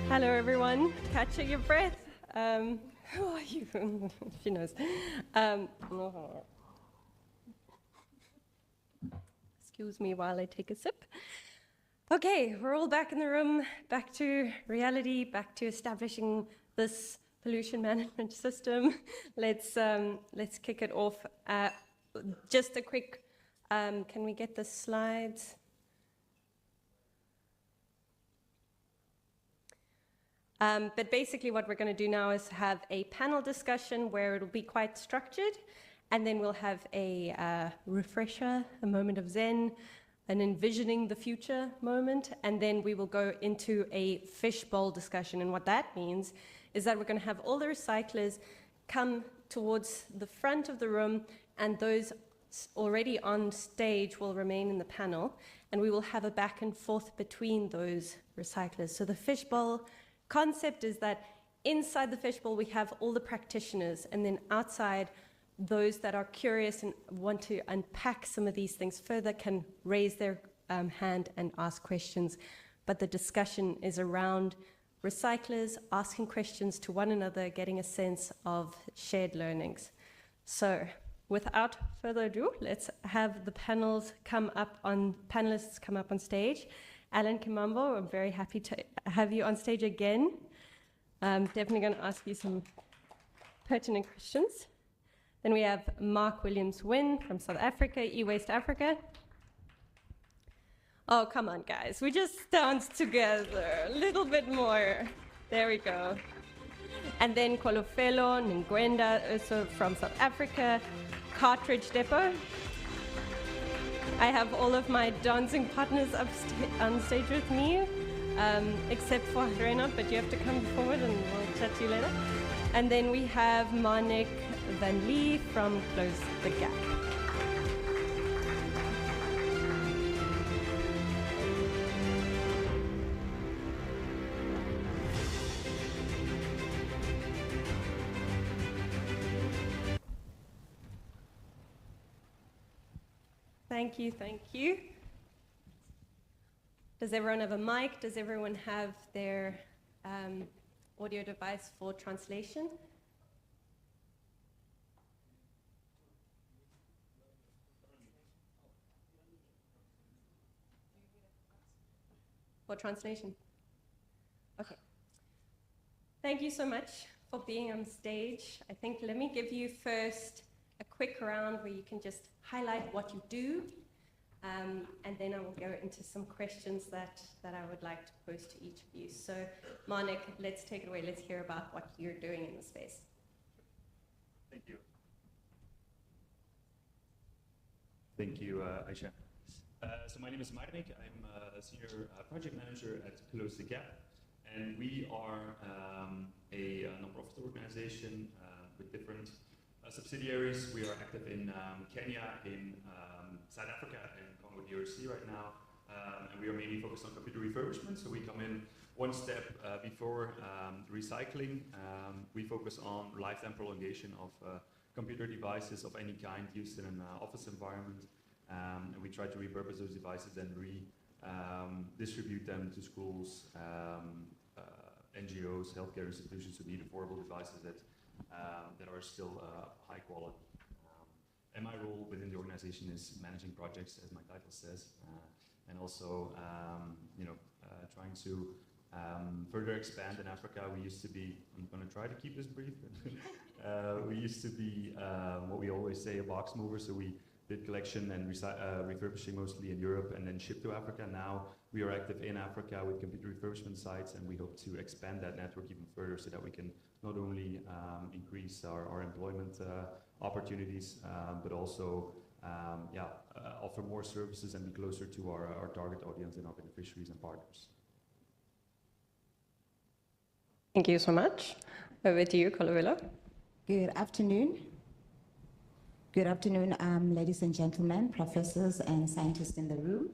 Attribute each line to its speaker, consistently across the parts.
Speaker 1: Hello, everyone. Catch your breath. Who are you? She knows. Excuse me while I take a sip. Okay, we're all back in the room, back to reality, back to establishing this pollution management system. Let's kick it off. Just a quick, can we get the slides? But basically what we're going to do now is have a panel discussion where it'll be quite structured, and then we'll have a refresher, a moment of Zen, an envisioning the future moment, and then we will go into a fishbowl discussion. And what that means is that we're going to have all the recyclers come towards the front of the room, and those already on stage will remain in the panel, and we will have a back and forth between those recyclers. So the fishbowl concept is that inside the fishbowl we have all the practitioners, and then outside those that are curious and want to unpack some of these things further can raise their hand and ask questions. But the discussion is around recyclers asking questions to one another, getting a sense of shared learnings. So without further ado, let's have the panelists come up on stage. Alan Kimambo, I'm very happy to have you on stage again. I'm definitely going to ask you some pertinent questions. Then we have Mark Williams-Wynn from South Africa, eWaste Africa. Oh, come on, guys. We just danced together a little bit more. There we go. And then Kolofelo Ngwenda, also from South Africa, Cartridge Depot. I have all of my dancing partners on stage with me, except for Reynard, but you have to come forward and we'll chat to you later. And then we have Manik Van Lee from Close the Gap. Thank you. Does everyone have a mic? Does everyone have their audio device for translation? For translation? Okay. Thank you so much for being on stage. I think let me give you first a quick round where you can just highlight what you do, and then I will go into some questions that I would like to pose to each of you. So, Manik, let's take it away. Let's hear about what you're doing in the space.
Speaker 2: Thank you. Thank you, Aisha. So my name is Manik. I'm a senior project manager at Close the Gap, and we are a non-profit organization with different subsidiaries. We are active in Kenya, in South Africa, and Congo DRC right now, and we are mainly focused on computer refurbishment. So we come in one step before recycling. We focus on lifetime prolongation of computer devices of any kind used in an office environment, and we try to repurpose those devices and distribute them to schools, NGOs, healthcare institutions who need affordable devices that are still high quality. And my role within the organization is managing projects, as my title says, and also trying to further expand in Africa. We used to be, I'm going to try to keep this brief, we used to be what we always say, a box mover. So we did collection and refurbishing mostly in Europe and then ship to Africa. Now we are active in Africa with computer refurbishment sites, and we hope to expand that network even further so that we can not only increase our employment opportunities, but also offer more services and be closer to our target audience and our beneficiaries and partners.
Speaker 1: Thank you so much. Over to you, Kolofelo.
Speaker 3: Good afternoon. Good afternoon, ladies and gentlemen, professors and scientists in the room.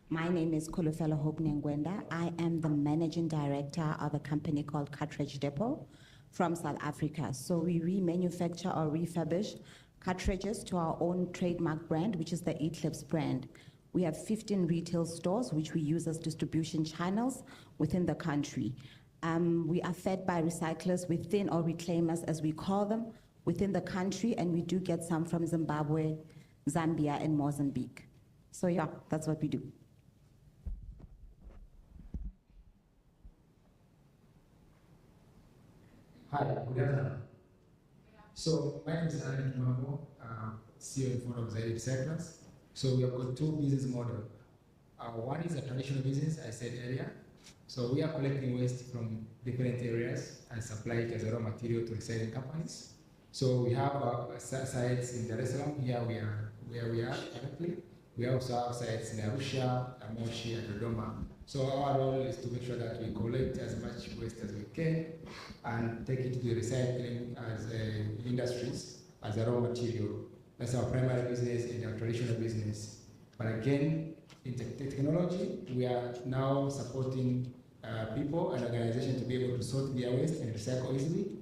Speaker 3: My name is Kolofelo Ngwenda. I am the managing director of a company called Cartridge Depot from South Africa. So we remanufacture or refurbish cartridges to our own trademark brand, which is the Eclipse brand. We have 15 retail stores, which we use as distribution channels within the country. We are fed by recyclers within, or reclaimers as we call them, within the country, and we do get some from Zimbabwe, Zambia, and Mozambique. So yeah, that's what we do.
Speaker 4: Hi, good afternoon. So my name is Alan Kimambo, CEO and founder of Zaire Recyclers. So we have got two business models. One is a traditional business, I said earlier. So we are collecting waste from different areas and supply it as a raw material to recycling companies. So we have sites in Dar es Salaam, here we are, where we are currently. We also have sites in Arusha, Moshi, and Dodoma. So our role is to make sure that we collect as much waste as we can and take it to the recycling as industries as a raw material. That's our primary business and our traditional business. But again, in technology, we are now supporting people and organizations to be able to sort their waste and recycle easily.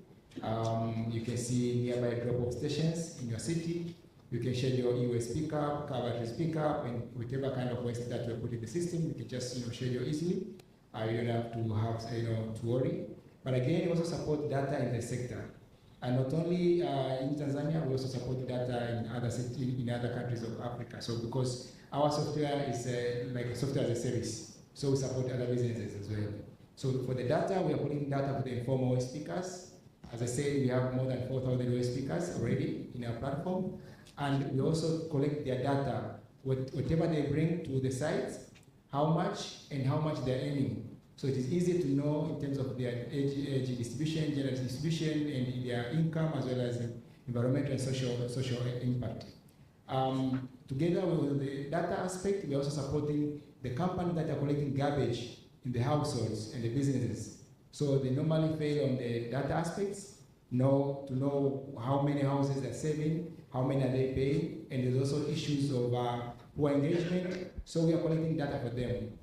Speaker 4: You can see nearby drop-off stations in your city. You can schedule e-waste pickup, car batteries pickup, and whatever kind of waste that you put in the system, you can just schedule easily. You don't have to worry. But again, we also support data in the sector. And not only in Tanzania, we also support data in other countries of Africa. So because our software is like software as a service, so we support other businesses as well. So for the data, we are putting data for the informal waste pickers. As I said, we have more than 4,000 waste pickers already in our platform. And we also collect their data, whatever they bring to the sites, how much and how much they're earning. So it is easy to know in terms of their age distribution, gender distribution, and their income, as well as environmental and social impact. Together with the data aspect, we're also supporting the companies that are collecting garbage in the households and the businesses. So they normally fail on the data aspects, to know how many houses they're saving, how many are they paying, and there's also issues of poor engagement. So we are collecting data for them.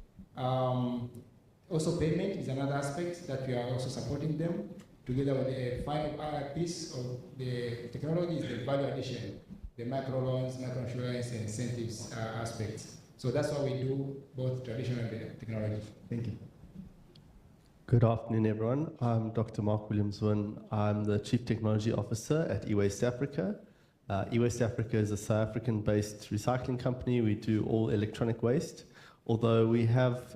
Speaker 4: Also payment is another aspect that we are also supporting them. Together with the final piece of the technology is the value addition, the microloans, microinsurance, and incentives aspects. So that's what we do, both traditional and technology. Thank you.
Speaker 5: Good afternoon, everyone. I'm Dr. Mark Williams-Wynn. I'm the Chief Technology Officer at eWaste Africa. eWaste Africa is a South African-based recycling company. We do all electronic waste, although we have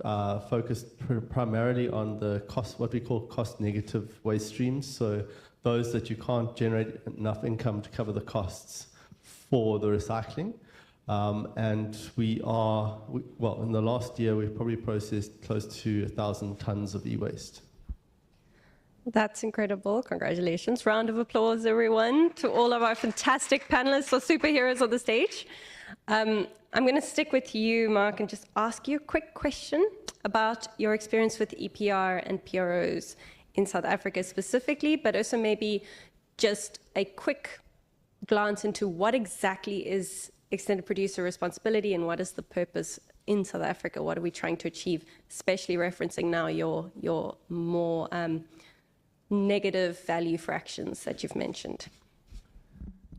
Speaker 5: focused primarily on the what we call cost-negative waste streams, so those that you can't generate enough income to cover the costs for the recycling. And well, in the last year, we've probably processed close to 1,000 tons of e-waste.
Speaker 1: That's incredible. Congratulations. Round of applause, everyone, to all of our fantastic panelists or superheroes on the stage. I'm going to stick with you, Mark, and just ask you a quick question about your experience with EPR and PROs in South Africa specifically, but also maybe just a quick glance into what exactly is extended producer responsibility and what is the purpose in South Africa? What are we trying to achieve, especially referencing now your more negative value fractions that you've mentioned?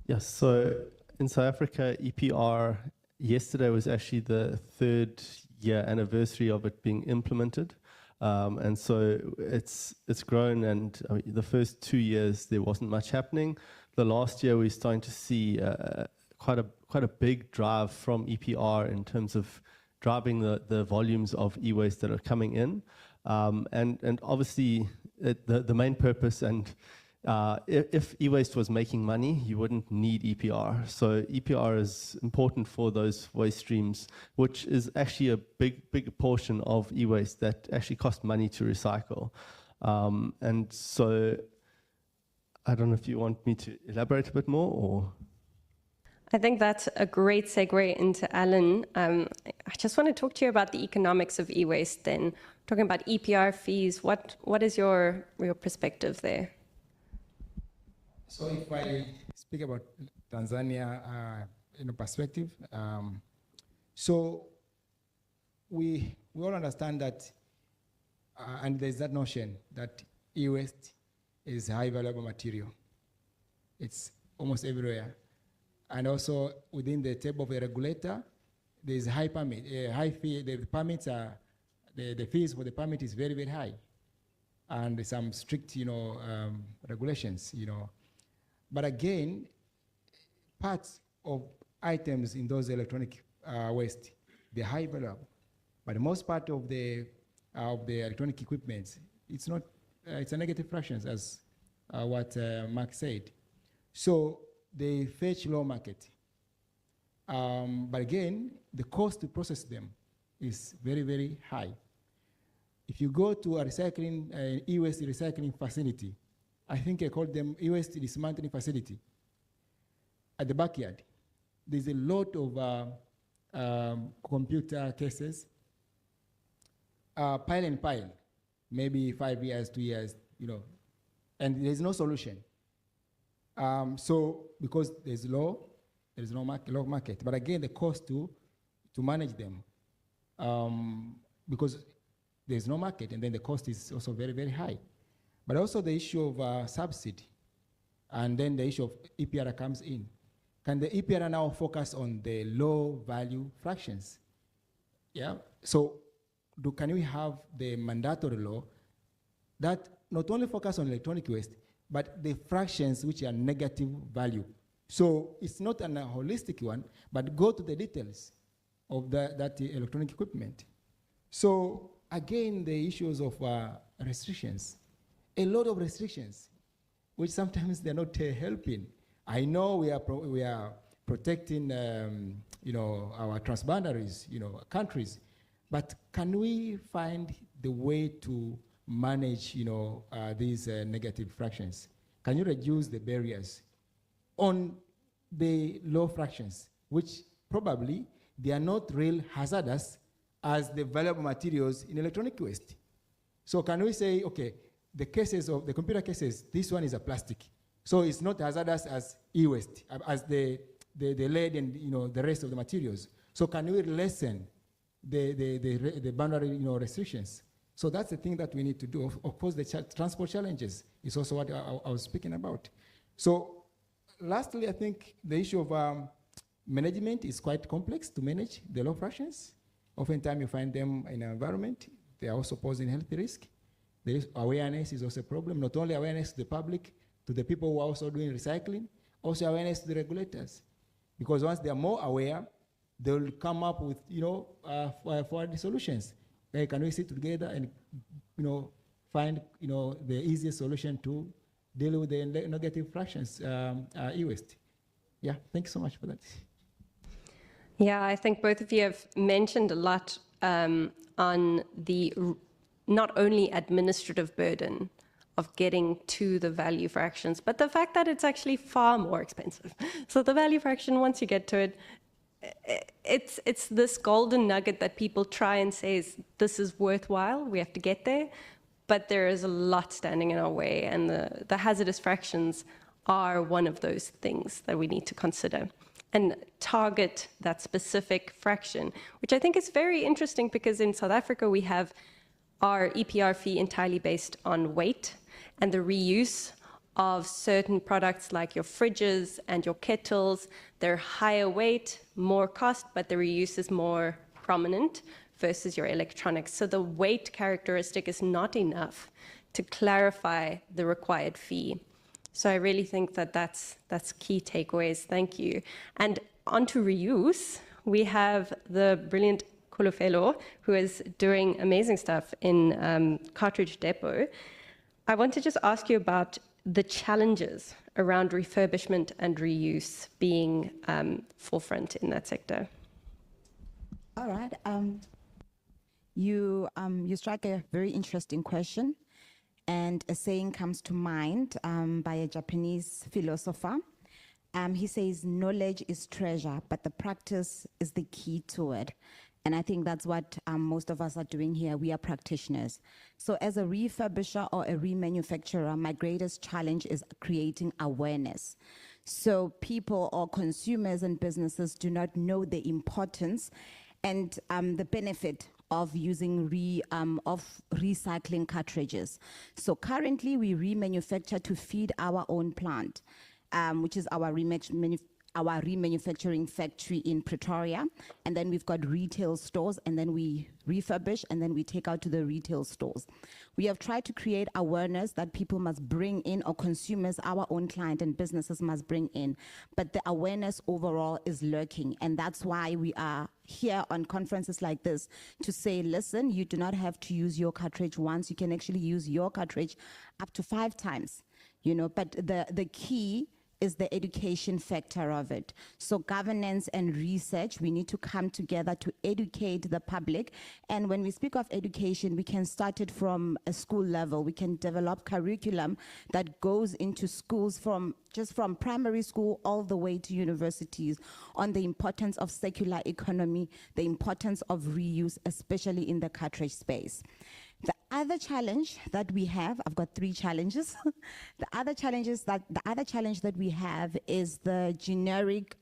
Speaker 5: Yes, so in South Africa, EPR, yesterday was actually the 3rd year anniversary of it being implemented. And so it's grown, and I mean, the first 2 years there wasn't much happening. The last year we're starting to see quite a big drive from EPR in terms of driving the volumes of e-waste that are coming in. And obviously the main purpose, and if e-waste was making money, you wouldn't need EPR. So EPR is important for those waste streams, which is actually a big portion of e-waste that actually cost money to recycle. And so I don't know if you want me to elaborate a bit more, or...
Speaker 1: I think that's a great segue into Alan. I just want to talk to you about the economics of e-waste then. Talking about EPR fees, what is your perspective there?
Speaker 4: So if I speak about Tanzania perspective, so we all understand that, and there's that notion that e-waste is high valuable material. It's almost everywhere. And also within the table of the regulator, there's high permit, high fee. The permits are the fees for the permit is very, very high. and some strict, regulations, But again, parts of items in those electronic waste, they're high valuable. But the most part of the electronic equipment, it's not, it's a negative fractions, as what Mark said. So they fetch low market. But again, the cost to process them is very, very high. If you go to a recycling, e-waste recycling facility, I think I call them e-waste dismantling facility, at the backyard, there's a lot of computer cases, pile and pile, maybe 5 years, 2 years, and there's no solution. So because there's no low market, but again, the cost to manage them, because there's no market, and then the cost is also very, very high. But also the issue of subsidy, and then the issue of EPR comes in. Can the EPR now focus on the low value fractions? Yeah, so can we have the mandatory law that not only focus on electronic waste, but the fractions which are negative value? So it's not a holistic one, but go to the details of that electronic equipment. So again, the issues of restrictions, a lot of restrictions, which sometimes they're not helping. I know we are protecting, our transboundaries, countries, but can we find the way to manage, these negative fractions? Can you reduce the barriers on the low fractions, which probably they are not real hazardous as the valuable materials in electronic waste? So can we say, okay, the cases of the computer cases, this one is a plastic, so it's not hazardous as e-waste, as the lead and the rest of the materials. So can we lessen the boundary restrictions? So that's the thing that we need to do. Of course, the transport challenges is also what I was speaking about. So lastly, I think the issue of management is quite complex to manage the low fractions. Oftentimes you find them in an environment, they are also posing health risk. Awareness is also a problem, not only awareness to the public, to the people who are also doing recycling, also awareness to the regulators. Because once they are more aware, they will come up with, for the solutions. Can we sit together and, find, the easiest solution to deal with the negative fractions, e-waste? Yeah, thank you so much for that.
Speaker 1: Yeah, I think both of you have mentioned a lot on the not only administrative burden of getting to the value fractions, but the fact that it's actually far more expensive. So the value fraction, once you get to it, it's this golden nugget that people try and say is, this is worthwhile, we have to get there, but there is a lot standing in our way, and the hazardous fractions are one of those things that we need to consider and target that specific fraction, which I think is very interesting because in South Africa we have our EPR fee entirely based on weight and the reuse of certain products like your fridges and your kettles. They're higher weight, more cost, but the reuse is more prominent versus your electronics. So the weight characteristic is not enough to clarify the required fee. So I really think that that's key takeaways. Thank you. And onto reuse, we have the brilliant Kolofelo, who is doing amazing stuff in Cartridge Depot. I want to just ask you about the challenges around refurbishment and reuse being forefront in that sector.
Speaker 3: All right. You strike a very interesting question, and a saying comes to mind by a Japanese philosopher. He says, knowledge is treasure, but the practice is the key to it. And I think that's what most of us are doing here. We are practitioners. So as a refurbisher or a remanufacturer, my greatest challenge is creating awareness. So people or consumers and businesses do not know the importance and the benefit of using recycling cartridges. So currently we remanufacture to feed our own plant, which is our remanufacturing factory in Pretoria, and then we've got retail stores, and then we refurbish, and then we take out to the retail stores. We have tried to create awareness that people must bring in, or consumers, our own client and businesses must bring in. But the awareness overall is lurking. And that's why we are here on conferences like this to say, listen, you do not have to use your cartridge once. You can actually use your cartridge up to 5 times, you know, but the key is the education factor of it. So governance and research, we need to come together to educate the public. And when we speak of education, we can start it from a school level. We can develop curriculum that goes into schools from primary school all the way to universities on the importance of circular economy, the importance of reuse, especially in the cartridge space. The other challenge that we have, I've got 3 challenges. The other challenge that we have is the generic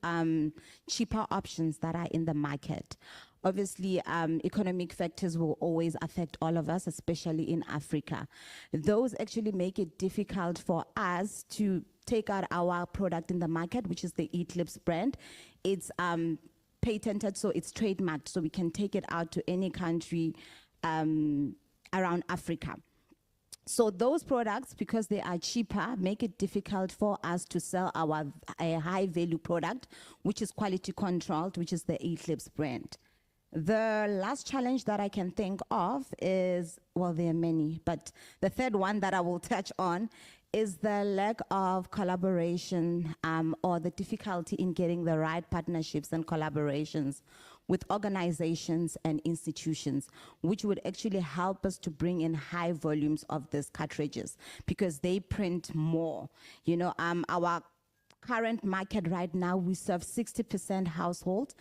Speaker 3: cheaper options that are in the market. Obviously, economic factors will always affect all of us, especially in Africa. Those actually make it difficult for us to take out our product in the market, which is the Eclipse brand. It's patented, so it's trademarked, so we can take it out to any country around Africa. So those products, because they are cheaper, make it difficult for us to sell a high value product, which is quality controlled, which is the Eclipse brand. The last challenge that I can think of is, well, there are many, but the third one that I will touch on is the lack of collaboration or the difficulty in getting the right partnerships and collaborations with organizations and institutions, which would actually help us to bring in high volumes of these cartridges because they print more. You know, our current market right now, we serve 60% household,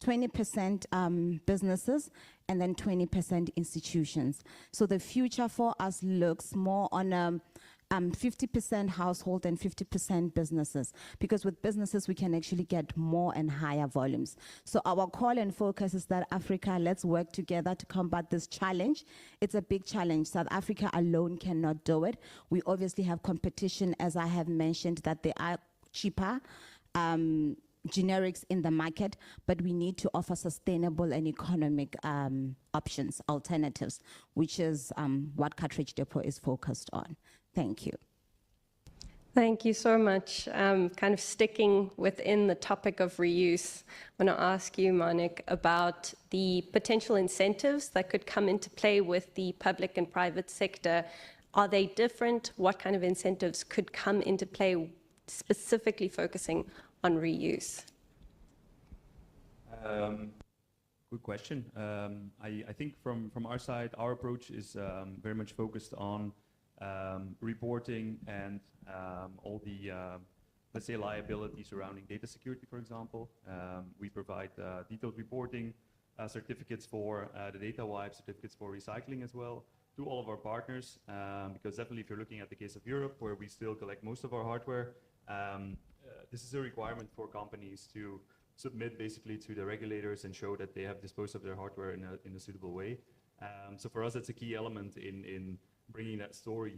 Speaker 3: 20% businesses, and then 20% institutions. So the future for us looks more on 50% household and 50% businesses, because with businesses we can actually get more and higher volumes. So our call and focus is that Africa, let's work together to combat this challenge. It's a big challenge. South Africa alone cannot do it. We obviously have competition, as I have mentioned, that they are cheaper generics in the market, but we need to offer sustainable and economic options, alternatives, which is what Cartridge Depot is focused on. Thank you.
Speaker 1: Thank you so much. Kind of sticking within the topic of reuse, I want to ask you, Manik, about the potential incentives that could come into play with the public and private sector. Are they different? What kind of incentives could come into play, specifically focusing on reuse?
Speaker 2: Good question. I think from our side, our approach is very much focused on reporting and all the, let's say, liability surrounding data security, for example. We provide detailed reporting certificates for the data wipe, certificates for recycling as well, to all of our partners, because definitely if you're looking at the case of Europe, where we still collect most of our hardware, this is a requirement for companies to submit basically to the regulators and show that they have disposed of their hardware in a suitable way. So for us, that's a key element in bringing that story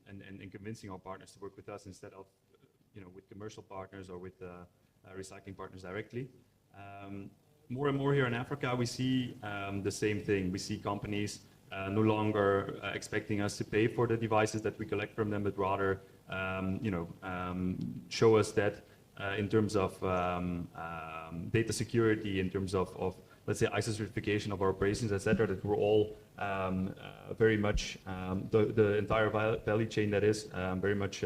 Speaker 2: and convincing our partners to work with us instead of, with commercial partners or with recycling partners directly. More and more here in Africa, we see the same thing. We see companies no longer expecting us to pay for the devices that we collect from them, but rather, show us that in terms of data security, in terms of let's say ISO certification of our operations, etc., that we're all very much the entire value chain that is very much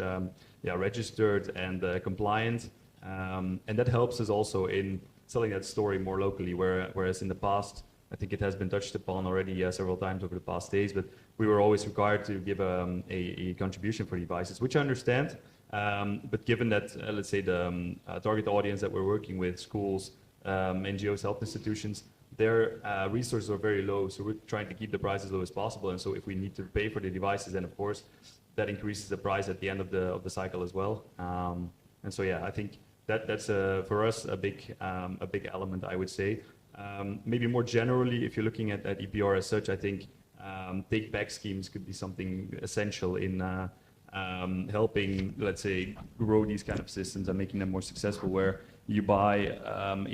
Speaker 2: registered and compliant, and that helps us also in selling that story more locally. Whereas in the past, I think it has been touched upon already several times over the past days, but we were always required to give a contribution for devices, which I understand. But given that, let's say, the target audience that we're working with, schools, NGOs, health institutions, their resources are very low, so we're trying to keep the price as low as possible. And so if we need to pay for the devices, then of course that increases the price at the end of the cycle as well. And so I think that's for us a big element, I would say. Maybe more generally, if you're looking at EPR as such, I think take-back schemes could be something essential in helping, let's say, grow these kind of systems and making them more successful, where you buy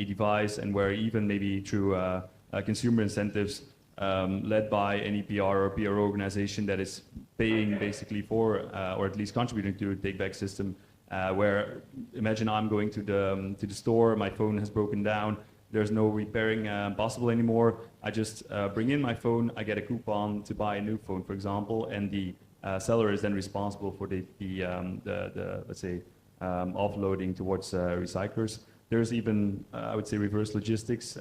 Speaker 2: a device and where even maybe through consumer incentives, led by an EPR or PRO organization that is paying basically for, or at least contributing to a take-back system, where imagine I'm going to the store, my phone has broken down, there's no repairing possible anymore. I just bring in my phone, I get a coupon to buy a new phone, for example, and the seller is then responsible for the let's say, offloading towards recyclers. There's even, I would say, reverse logistics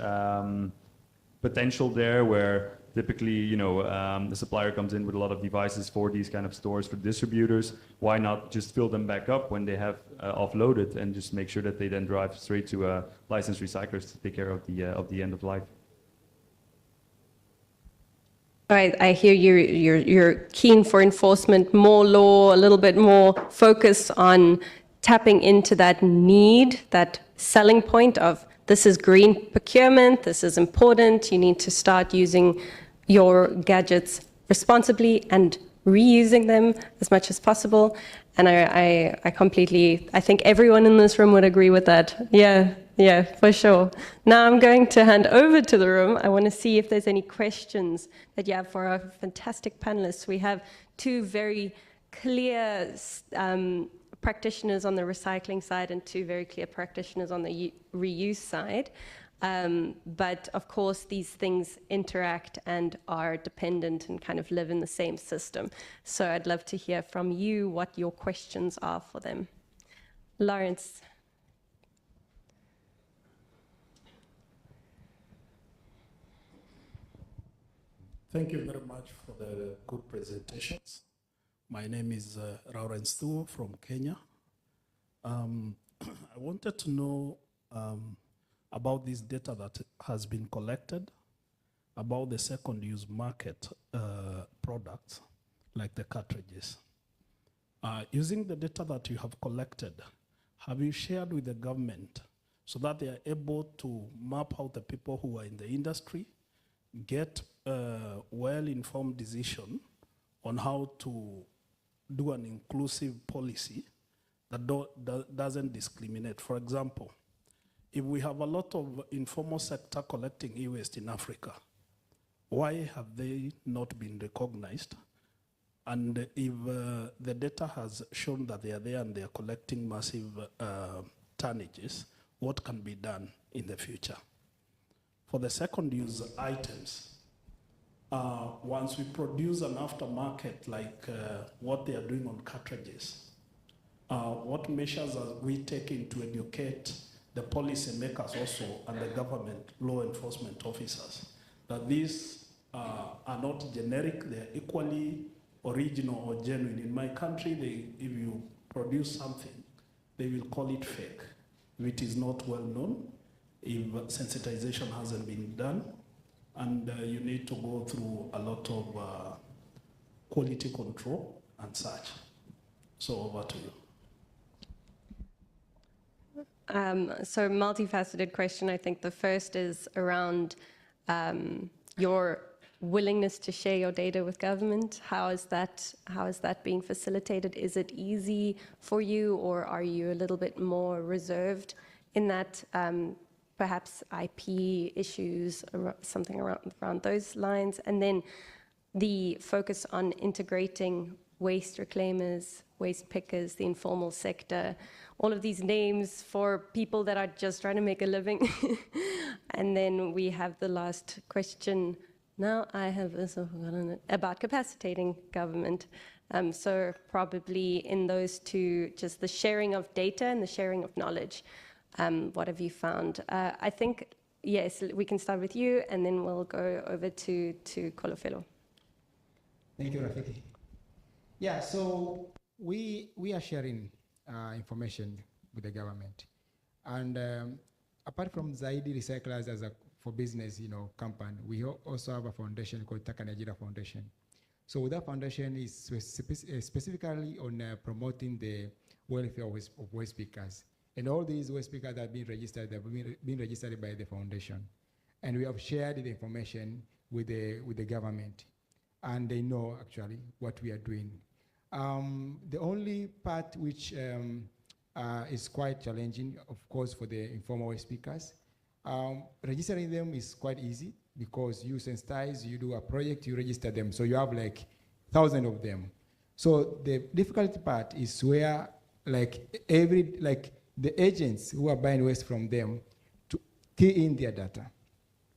Speaker 2: potential there, where typically, the supplier comes in with a lot of devices for these kind of stores, for distributors. Why not just fill them back up when they have offloaded, and just make sure that they then drive straight to licensed recyclers to take care of the end of life.
Speaker 1: I hear you're keen for enforcement, more law, a little bit more focus on tapping into that need, that selling point of this is green procurement, this is important, you need to start using your gadgets responsibly and reusing them as much as possible. And I think everyone in this room would agree with that. Yeah, for sure. Now I'm going to hand over to the room. I want to see if there's any questions that you have for our fantastic panelists. We have two very clear practitioners on the recycling side and two very clear practitioners on the reuse side. But of course, these things interact and are dependent and kind of live in the same system. So I'd love to hear from you what your questions are for them. Lawrence.
Speaker 6: Thank you very much for the good presentations. My name is Lawrence Thuo from Kenya. I wanted to know about this data that has been collected about the second use market products like the cartridges. Using the data that you have collected, have you shared with the government so that they are able to map out the people who are in the industry, get a well-informed decision on how to do an inclusive policy that doesn't discriminate? For example, if we have a lot of informal sector collecting e-waste in Africa, why have they not been recognized? And if the data has shown that they are there and they are collecting massive tonnages, what can be done in the future? For the second use items, once we produce an aftermarket like what they are doing on cartridges, what measures are we taking to educate the policy makers also and the government law enforcement officers that these are not generic, they're equally original or genuine? In my country, if you produce something, they will call it fake if it is not well known, if sensitization hasn't been done, and you need to go through a lot of quality control and such. So over to you.
Speaker 1: So multifaceted question. I think the first is around your willingness to share your data with government. How is that being facilitated? Is it easy for you, or are you a little bit more reserved in that? Perhaps IP issues, or something around those lines, and then the focus on integrating waste reclaimers, waste pickers, the informal sector, all of these names for people that are just trying to make a living. And then we have the last question. Now I have also forgotten it, about capacitating government. So probably in those two, just the sharing of data and the sharing of knowledge. What have you found? I think, yes, we can start with you, and then we'll go over to Kolofelo.
Speaker 4: Thank you, Rafiki. Yeah, so we are sharing information with the government. And apart from Zaidi Recyclers as a for business, company, we also have a foundation called Taka Nigeria Foundation. So that foundation is specifically on promoting the welfare of waste pickers. And all these waste pickers have been registered, by the foundation. And we have shared the information with the government. And they know actually what we are doing. The only part which is quite challenging, of course, for the informal waste pickers, registering them is quite easy because you sensitize, you do a project, you register them. So you have like thousands of them. So the difficult part is where like the agents who are buying waste from them to key in their data,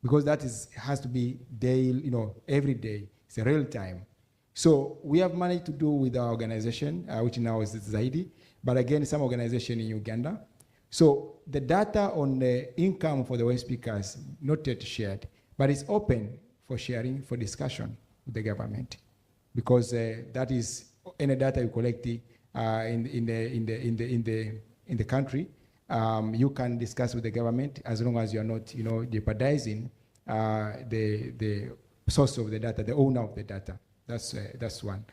Speaker 4: because that has to be daily, every day. It's a real time. So we have managed to do with our organization, which now is Zaidi, but again, some organization in Uganda. So the data on the income for the waste pickers, not yet shared, but it's open for sharing, for discussion with the government, because that is any data you collect in the country. You can discuss with the government as long as you are not, jeopardizing the source of the data, the owner of the data. That's one.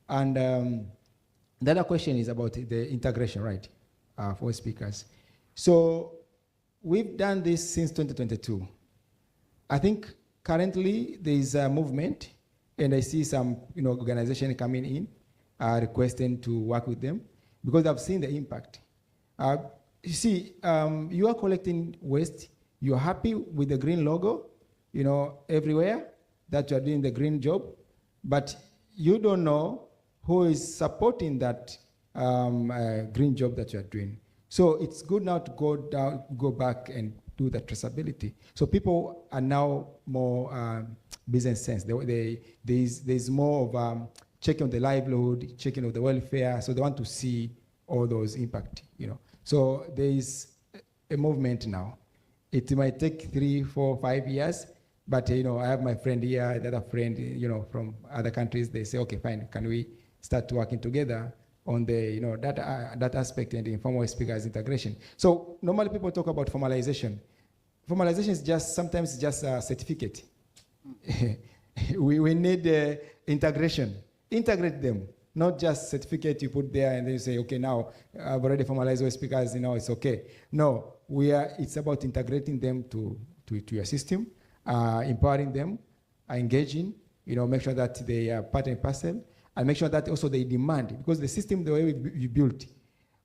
Speaker 4: And the other question is about the integration, right, for waste pickers. So we've done this since 2022. I think currently there is a movement, and I see some organization coming in requesting to work with them, because I've seen the impact. You see, you are collecting waste, you're happy with the green logo, everywhere that you are doing the green job, but you don't know who is supporting that green job that you are doing. So it's good now to go back and do the traceability. So people are now more business sense. There's more of checking on the livelihood, checking on the welfare. So they want to see all those impact. So there is a movement now. It might take 3, 4, 5 years, but I have my friend here, the other friend, from other countries. They say, okay, fine. Can we start working together on the that aspect and the informal speakers integration? So normally people talk about formalization. Formalization is sometimes just a certificate. we need integration. Integrate them, not just certificate you put there and then you say, okay, now I've already formalized waste speakers, it's okay. No, it's about integrating them to your system, empowering them, engaging, make sure that they are part and parcel, and make sure that also they demand, because the system, the way we built,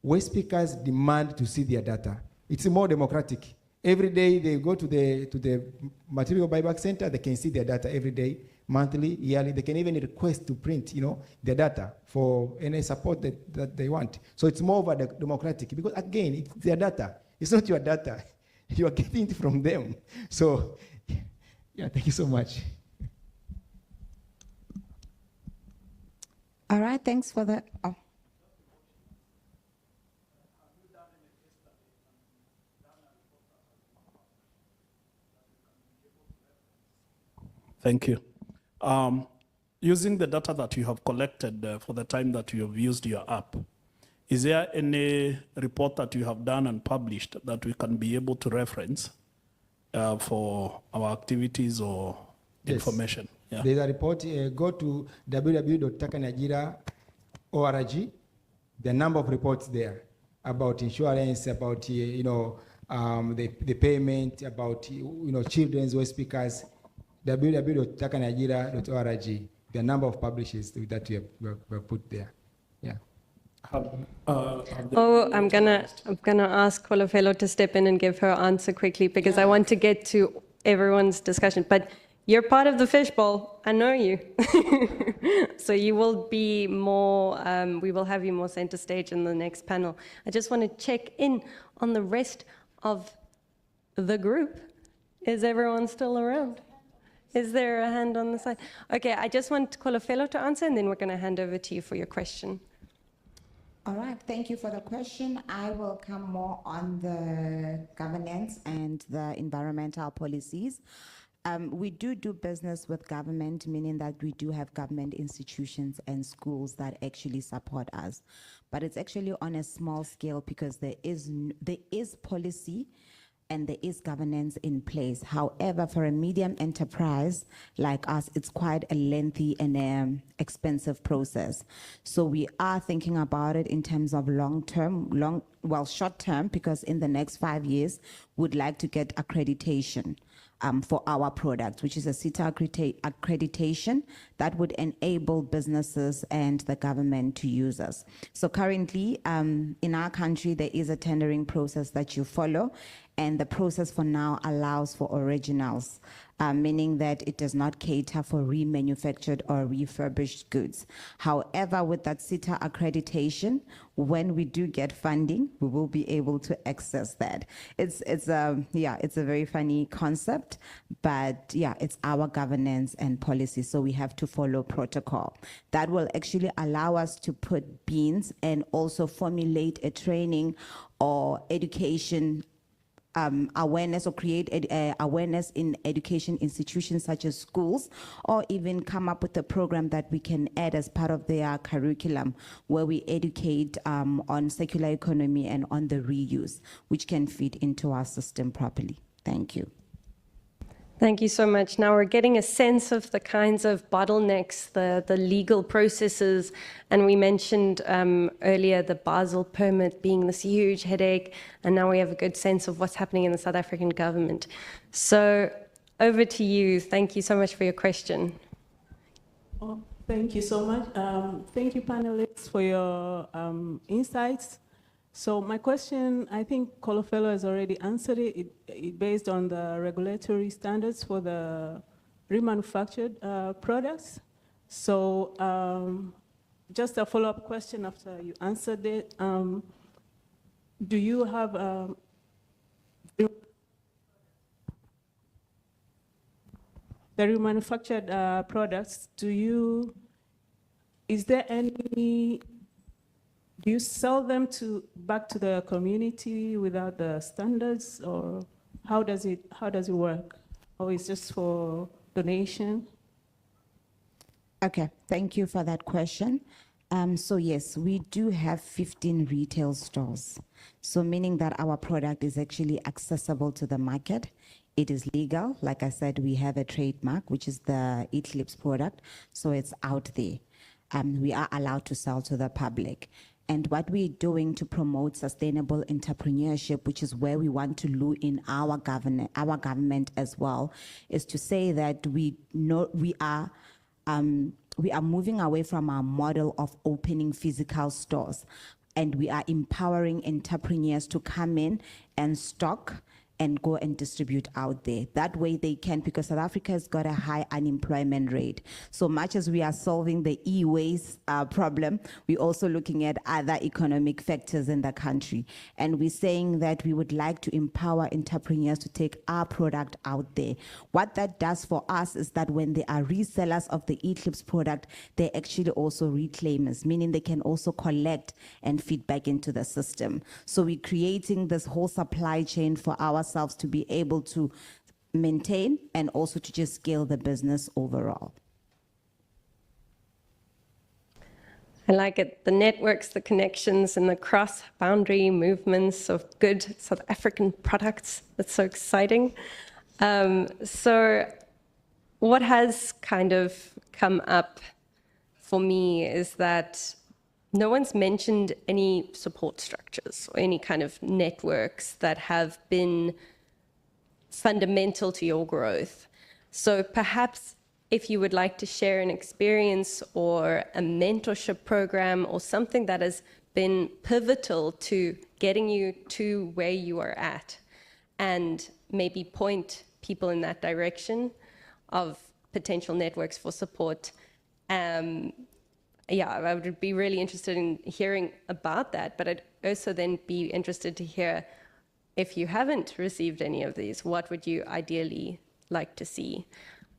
Speaker 4: waste speakers demand to see their data. It's more democratic. Every day they go to the material buyback center, they can see their data every day, monthly, yearly. They can even request to print, their data for any support that they want. So it's more of a democratic, because again, it's their data. It's not your data. You are getting it from them. So, yeah, thank you so much.
Speaker 3: All right, thanks for that. Oh.
Speaker 6: Thank you. Using the data that you have collected for the time that you have used your app, is there any report that you have done and published that we can be able to reference for our activities or information?
Speaker 4: Yeah. There's a report. Go to www.takaniajira.org. The number of reports there about insurance, about the payment, about children's waste speakers. www.takaniajira.org. The number of publishers that we have put there. Yeah.
Speaker 1: I'm gonna ask Kolofelo to step in and give her answer quickly, because I want to get to everyone's discussion. But you're part of the fishbowl. I know you. So you will be more, we will have you more center stage in the next panel. I just want to check in on the rest of the group. Is everyone still around? Is there a hand on the side? Okay, I just want Kolofelo to answer, and then we're going to hand over to you for your question.
Speaker 3: All right, thank you for the question. I will come more on the governance and the environmental policies. We do business with government, meaning that we do have government institutions and schools that actually support us. But it's actually on a small scale, because there is policy and there is governance in place. However, for a medium enterprise like us, it's quite a lengthy and expensive process. So we are thinking about it in terms of short term, because in the next 5 years, we'd like to get accreditation for our product, which is a CETA accreditation that would enable businesses and the government to use us. So currently, in our country, there is a tendering process that you follow, And the process for now allows for originals, meaning that it does not cater for remanufactured or refurbished goods. However, with that CETA accreditation, when we do get funding, we will be able to access that. It's a very funny concept, but yeah, it's our governance and policy, so we have to follow protocol. That will actually allow us to put beans and also formulate a training or education awareness, or create awareness in education institutions such as schools, or even come up with a program that we can add as part of their curriculum where we educate on circular economy and on the reuse, which can fit into our system properly. Thank you.
Speaker 1: Thank you so much. Now we're getting a sense of the kinds of bottlenecks, the legal processes, and we mentioned earlier the Basel permit being this huge headache, and now we have a good sense of what's happening in the South African government. So over to you. Thank you so much for your question.
Speaker 7: Oh, thank you so much. Thank you, panelists, for your insights. So my question, I think Kolofelo has already answered it. It based on the regulatory standards for the remanufactured products. So just a follow-up question after you answered it. Do you have the remanufactured products? Is there any? Do you sell them back to the community without the standards, or how does it work? Or is just for donation?
Speaker 3: Okay, thank you for that question. So yes, we do have 15 retail stores. So meaning that our product is actually accessible to the market. It is legal. Like I said, we have a trademark, which is the Eclipse product. So it's out there. We are allowed to sell to the public. And what we're doing to promote sustainable entrepreneurship, which is where we want to look in our government as well, is to say that we are moving away from our model of opening physical stores, and we are empowering entrepreneurs to come in and stock and go and distribute out there. That way they can, because South Africa has got a high unemployment rate. So much as we are solving the e-waste problem, we're also looking at other economic factors in the country. And we're saying that we would like to empower entrepreneurs to take our product out there. What that does for us is that when they are resellers of the Eclipse product, they're actually also reclaimers, meaning they can also collect and feed back into the system. So we're creating this whole supply chain for ourselves to be able to maintain and also to just scale the business overall.
Speaker 1: I like it. The networks, the connections, and the cross-boundary movements of good South African products. That's so exciting. So what has kind of come up for me is that no one's mentioned any support structures or any kind of networks that have been fundamental to your growth. So perhaps if you would like to share an experience or a mentorship program or something that has been pivotal to getting you to where you are at, and maybe point people in that direction of potential networks for support. Yeah, I would be really interested in hearing about that, but I'd also then be interested to hear, if you haven't received any of these, what would you ideally like to see?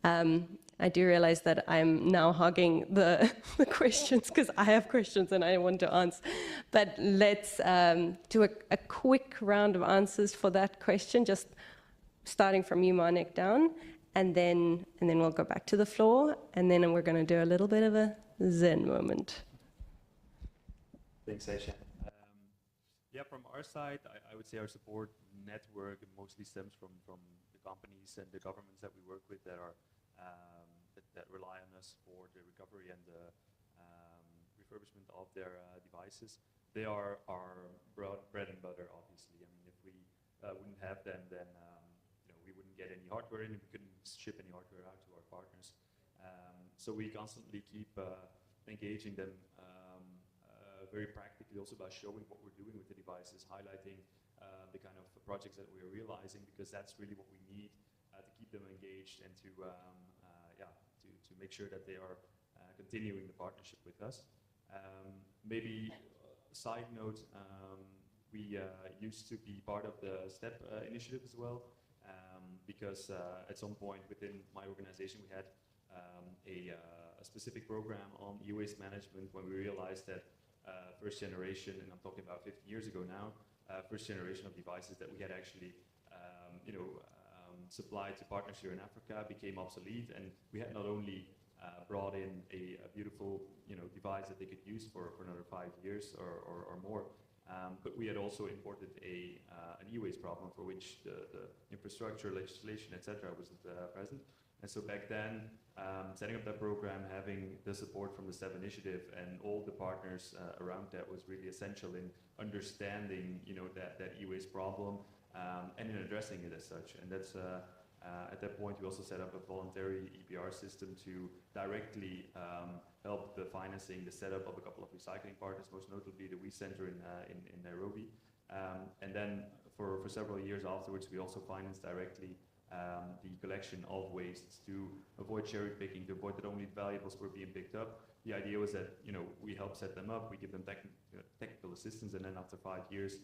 Speaker 1: I do realize that I'm now hogging the questions because I have questions and I want to answer. But let's do a quick round of answers for that question, just starting from you, Marnik, down, and then we'll go back to the floor, and then we're going to do a little bit of a Zen moment.
Speaker 2: Thanks, Aisha. Yeah, from our side, I would say our support network mostly stems from the companies and the governments that we work with that are that rely on us for the recovery and the refurbishment of their devices. They are our bread and butter, obviously. I mean, if we wouldn't have them, then we wouldn't get any hardware in, and we couldn't ship any hardware out to our partners. So we constantly keep engaging them very practically, also by showing what we're doing with the devices, highlighting the kind of projects that we're realizing, because that's really what we need to keep them engaged and to make sure that they are continuing the partnership with us. Maybe a side note, we used to be part of the STEP initiative as well, because at some point within my organization we had a specific program on e-waste management when we realized that first generation, and I'm talking about 15 years ago now, first generation of devices that we had actually supplied to partners here in Africa became obsolete, and we had not only brought in a beautiful device that they could use for another 5 years or more, but we had also imported an e-waste problem for which the infrastructure, legislation, etc. wasn't present. And so back then, setting up that program, having the support from the STEP initiative and all the partners around that was really essential in understanding that e-waste problem and in addressing it as such. And that's at that point we also set up a voluntary EPR system to directly help the financing, the setup of a couple of recycling partners, most notably the We Center in Nairobi. And then for several years afterwards, we also financed directly the collection of wastes to avoid cherry picking, to avoid that only valuables were being picked up. The idea was that we help set them up, we give them technical assistance, and then after 5 years,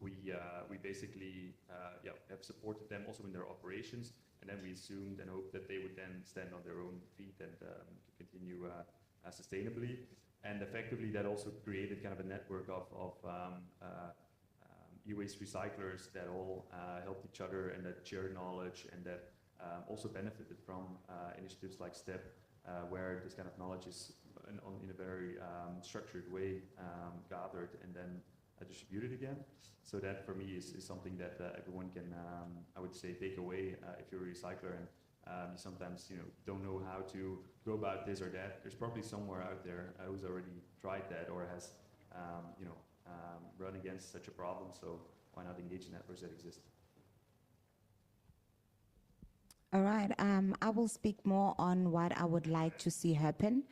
Speaker 2: we basically have supported them also in their operations, and then we assumed and hoped that they would then stand on their own feet and continue sustainably. And effectively, that also created kind of a network of e-waste recyclers that all helped each other and that shared knowledge, and that also benefited from initiatives like STEP, where this kind of knowledge is in a very structured way gathered and then distributed again. So that for me is something that everyone can, I would say, take away if you're a recycler and you sometimes don't know how to go about this or that. There's probably somewhere out there who's already tried that or has run against such a problem, so why not engage in networks that exist?
Speaker 3: All right, I will speak more on what I would like to see happen,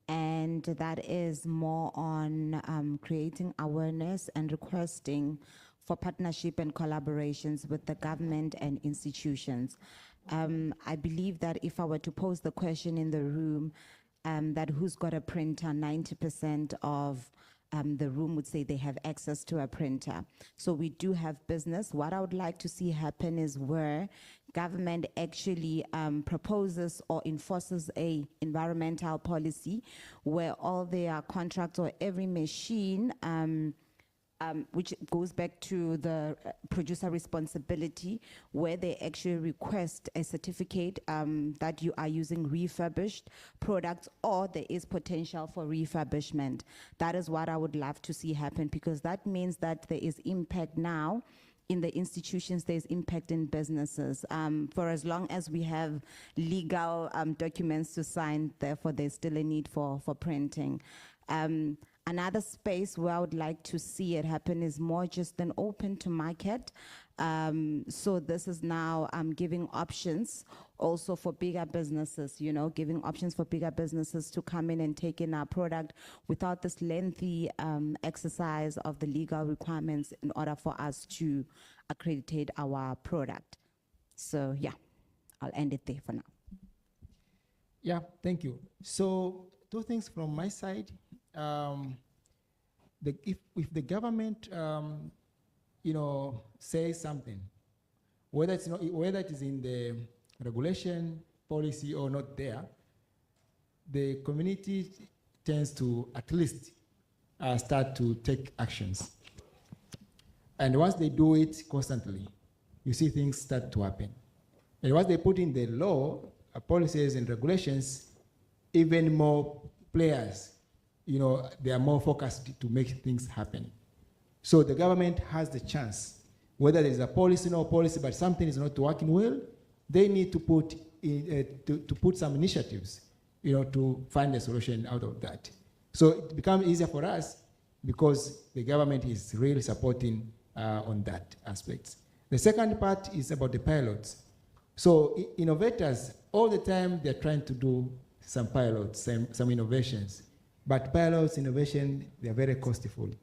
Speaker 3: and that is more on creating awareness and requesting for partnership and collaborations with the government and institutions. I believe that if I were to pose the question in the room, that who's got a printer, 90% of the room would say they have access to a printer. So we do have business. What I would like to see happen is where government actually proposes or enforces a environmental policy where all their contracts or every machine, which goes back to the producer responsibility, where they actually request a certificate that you are using refurbished products or there is potential for refurbishment. That is what I would love to see happen, because that means that there is impact now in the institutions, there's impact in businesses. For as long as we have legal documents to sign, therefore there's still a need for printing. Another space where I would like to see it happen is more just an open to market. So this is now giving options also for bigger businesses, giving options for bigger businesses to come in and take in our product without this lengthy exercise of the legal requirements in order for us to accreditate our product. So yeah, I'll end it there for now.
Speaker 4: Yeah, thank you. So 2 things from my side. If the government, says something, whether it is in the regulation, policy, or not there, the community tends to at least start to take actions. And once they do it constantly, you see things start to happen. And once they put in the law, policies and regulations, even more players, they are more focused to make things happen. So the government has the chance, whether there's a policy, no policy, but something is not working well, they need to put put some initiatives, to find a solution out of that. So it becomes easier for us because the government is really supporting on that aspect. The second part is about the pilots. So innovators, all the time they're trying to do some pilots, some innovations. But pilots, innovation, they're very costly.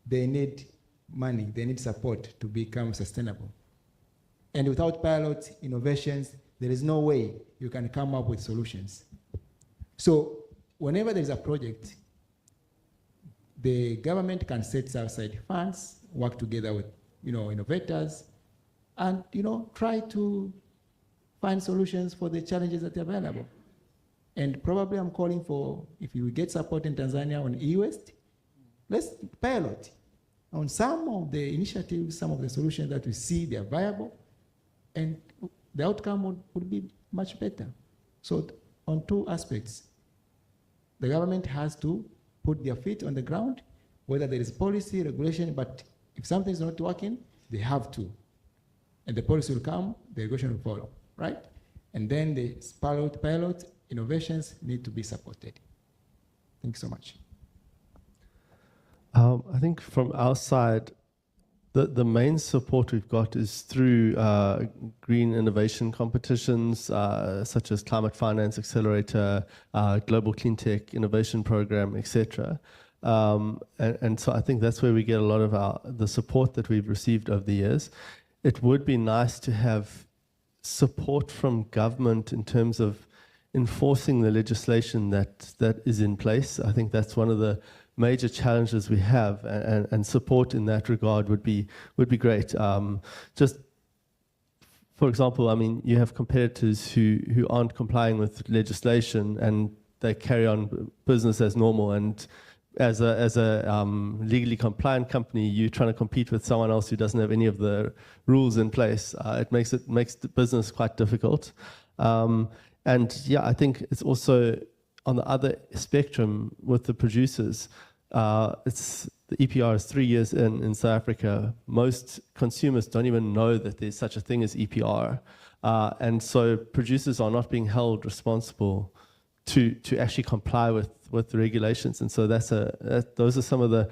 Speaker 4: They need money, they need support to become sustainable. And without pilots, innovations, there is no way you can come up with solutions. So whenever there is a project, the government can set aside funds, work together with, innovators, and, try to find solutions for the challenges that are available. And probably I'm calling for, if we get support in Tanzania on e-waste, let's pilot on some of the initiatives, some of the solutions that we see they are viable, and the outcome would be much better. So on two aspects, the government has to put their feet on the ground, whether there is policy, regulation, but if something is not working, they have to. And the policy will come, the regulation will follow, right? And then the pilot innovations need to be supported. Thank you so much.
Speaker 5: I think from our side, the main support we've got is through green innovation competitions, such as Climate Finance Accelerator, Global Clean Tech Innovation Program, etc. And so I think that's where we get a lot of the support that we've received over the years. It would be nice to have support from government in terms of enforcing the legislation that is in place. I think that's one of the major challenges we have, and support in that regard would be great. Just for example, I mean, you have competitors who aren't complying with legislation and they carry on business as normal, and as a legally compliant company, you're trying to compete with someone else who doesn't have any of the rules in place. It makes the business quite difficult. And yeah, I think it's also on the other spectrum with the producers. The EPR is 3 years in South Africa. Most consumers don't even know that there's such a thing as EPR. And so producers are not being held responsible to actually comply with the regulations. And so those are some of the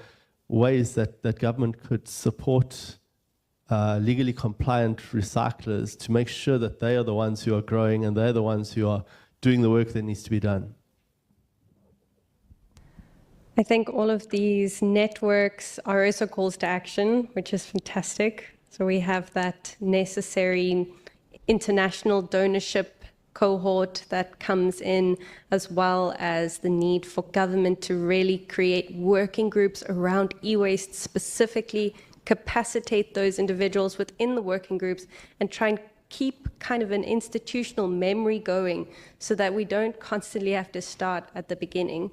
Speaker 5: ways that government could support legally compliant recyclers to make sure that they are the ones who are growing and they're the ones who are doing the work that needs to be done.
Speaker 1: I think all of these networks are also calls to action, which is fantastic. So we have that necessary international donorship cohort that comes in, as well as the need for government to really create working groups around e-waste, specifically capacitate those individuals within the working groups and try and keep kind of an institutional memory going so that we don't constantly have to start at the beginning.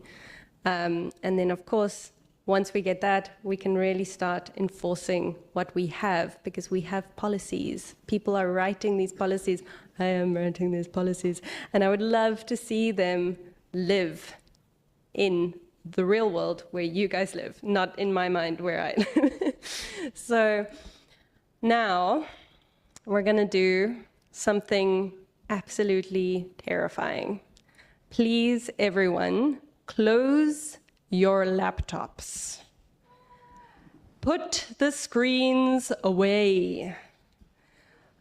Speaker 1: And then, of course, once we get that, we can really start enforcing what we have, because we have policies. People are writing these policies. I am writing these policies. And I would love to see them live in the real world where you guys live, not in my mind where I live. So now we're going to do something absolutely terrifying. Please, everyone, close your laptops. Put the screens away.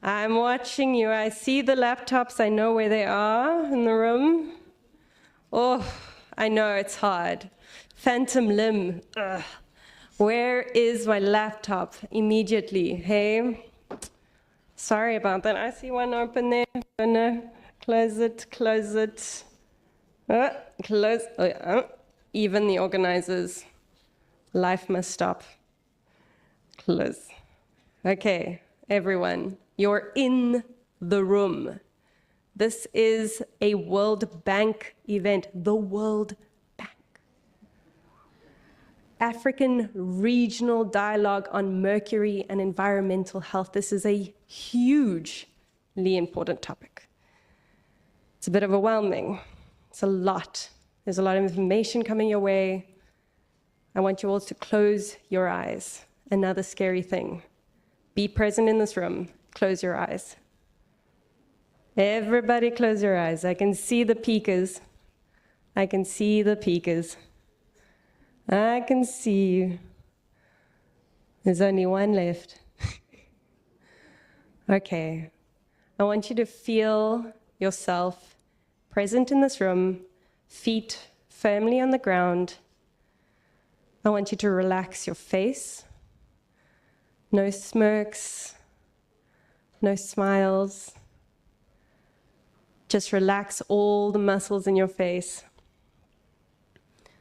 Speaker 1: I'm watching you. I see the laptops. I know where they are in the room. Oh, I know it's hard. Phantom limb. Ugh. Where is my laptop? Immediately. Hey? Sorry about that. I see one open there. Gonna close it, close it. Close. Even the organizers. Life must stop. Close. Okay, everyone, you're in the room. This is a World Bank event, the World Bank. African Regional Dialogue on Mercury and Environmental Health. This is a hugely important topic. It's a bit overwhelming. It's a lot. There's a lot of information coming your way. I want you all to close your eyes. Another scary thing. Be present in this room. Close your eyes. Everybody close your eyes. I can see the peekers. I can see the peekers. I can see you. There's only one left. Okay. I want you to feel yourself present in this room, feet firmly on the ground. I want you to relax your face. No smirks, no smiles. Just relax all the muscles in your face.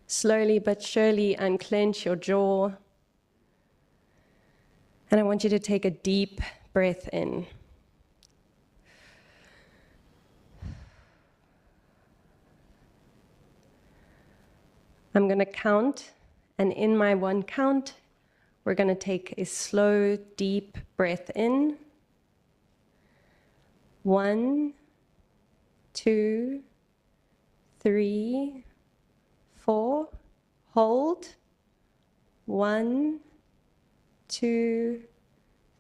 Speaker 1: Slowly but surely unclench your jaw. And I want you to take a deep breath in. I'm going to count, and in my one count, we're going to take a slow, deep breath in. 1, 2, 3, 4. Hold. 1, 2,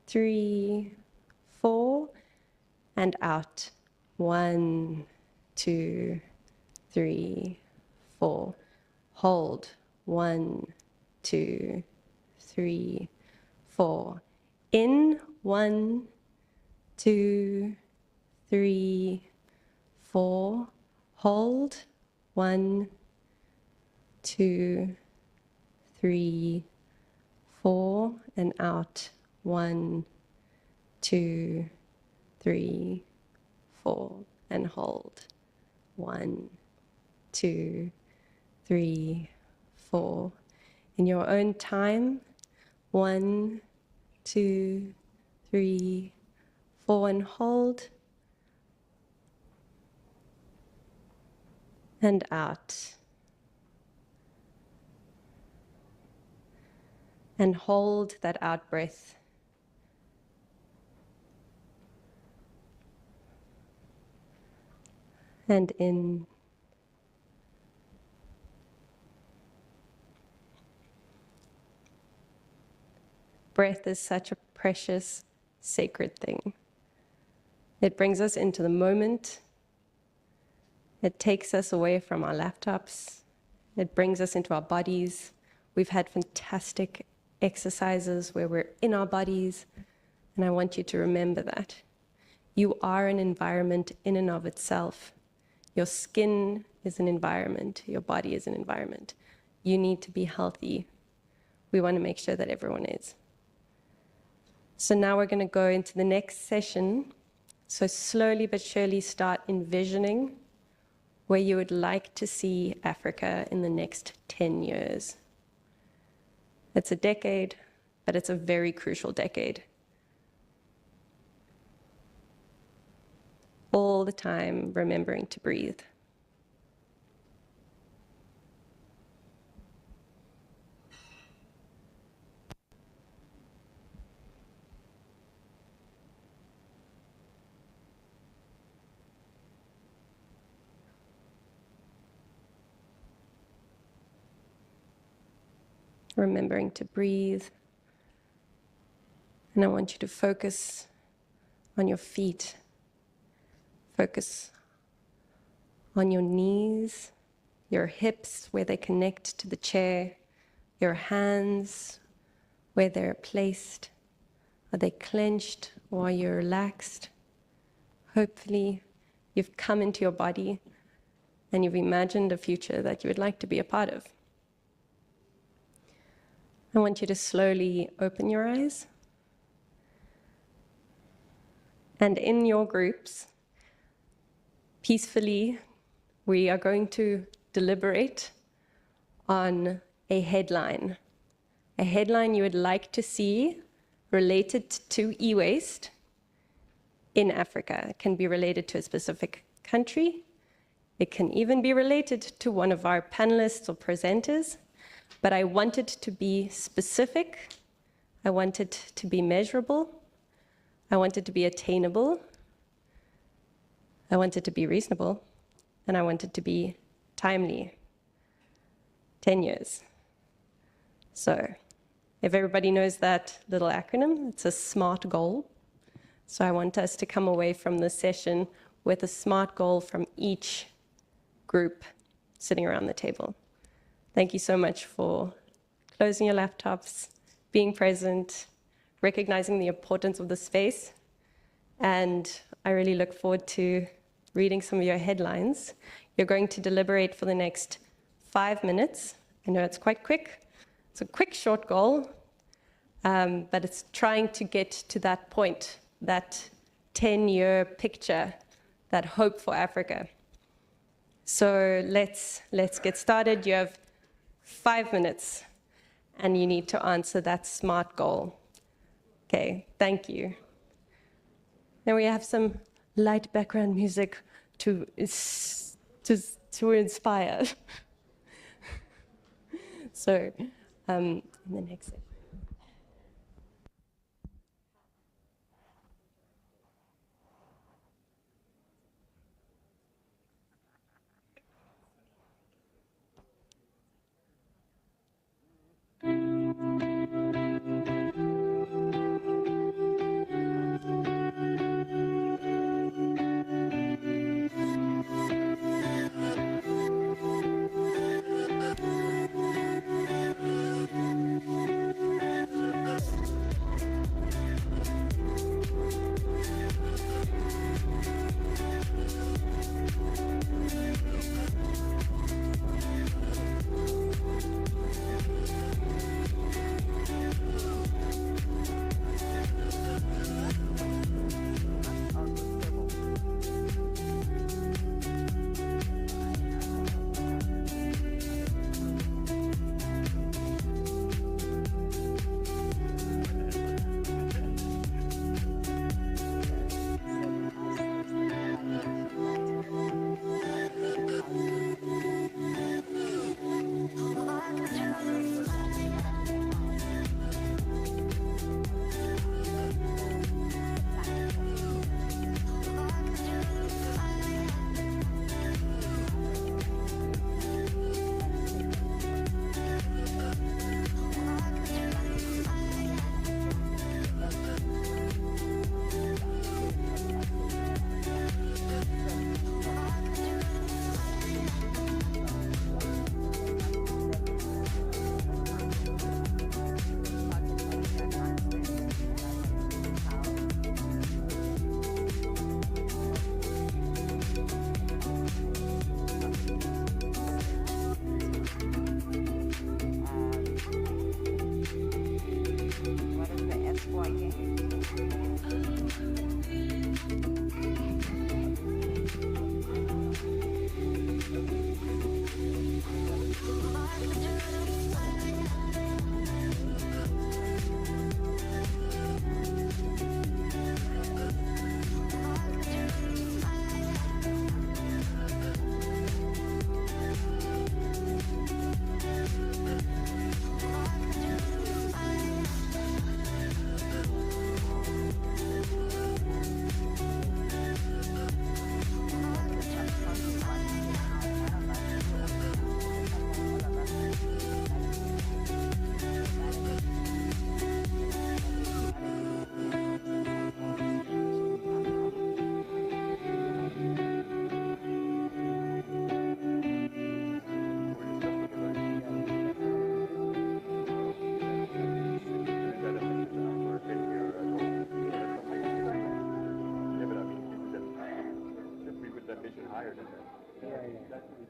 Speaker 1: 3, 4. And out. 1, 2, 3, 4. Hold. 1, 2, 3, 4. In. 1, 2, 3, 4. Hold. 1, 2, 3, 4. And out. 1, 2, 3, 4. And hold. 1, 2, 3, 4. In your own time. 1, 2, 3, 4. And hold. And out. And hold that out breath. And in. Breath is such a precious, sacred thing. It brings us into the moment. It takes us away from our laptops. It brings us into our bodies. We've had fantastic exercises where we're in our bodies, and I want you to remember that. You are an environment in and of itself. Your skin is an environment. Your body is an environment. You need to be healthy. We want to make sure that everyone is. So now we're going to go into the next session. So slowly but surely start envisioning where you would like to see Africa in the next 10 years. It's a decade, but it's a very crucial decade. All the time, remembering to breathe. Remembering to breathe. And I want you to focus on your feet. Focus on your knees, your hips where they connect to the chair, your hands where they're placed. Are they clenched or are you relaxed? Hopefully you've come into your body and you've imagined a future that you would like to be a part of. I want you to slowly open your eyes. And in your groups, peacefully, we are going to deliberate on a headline you would like to see related to e-waste in Africa. It can be related to a specific country. It can even be related to one of our panelists or presenters. But I want it to be specific. I want it to be measurable. I want it to be attainable. I want it to be reasonable. And I want it to be timely. 10 years. So if everybody knows that little acronym, it's a SMART goal. So I want us to come away from this session with a SMART goal from each group sitting around the table. Thank you so much for closing your laptops, being present, recognizing the importance of the space. And I really look forward to reading some of your headlines. You're going to deliberate for the next 5 minutes. I know it's quite quick. It's a quick, short goal, but it's trying to get to that point, that 10-year picture, that hope for Africa. So let's get started. You have 5 minutes, and you need to answer that SMART goal. Okay, thank you. Then we have some light background music to inspire. So, in the next section.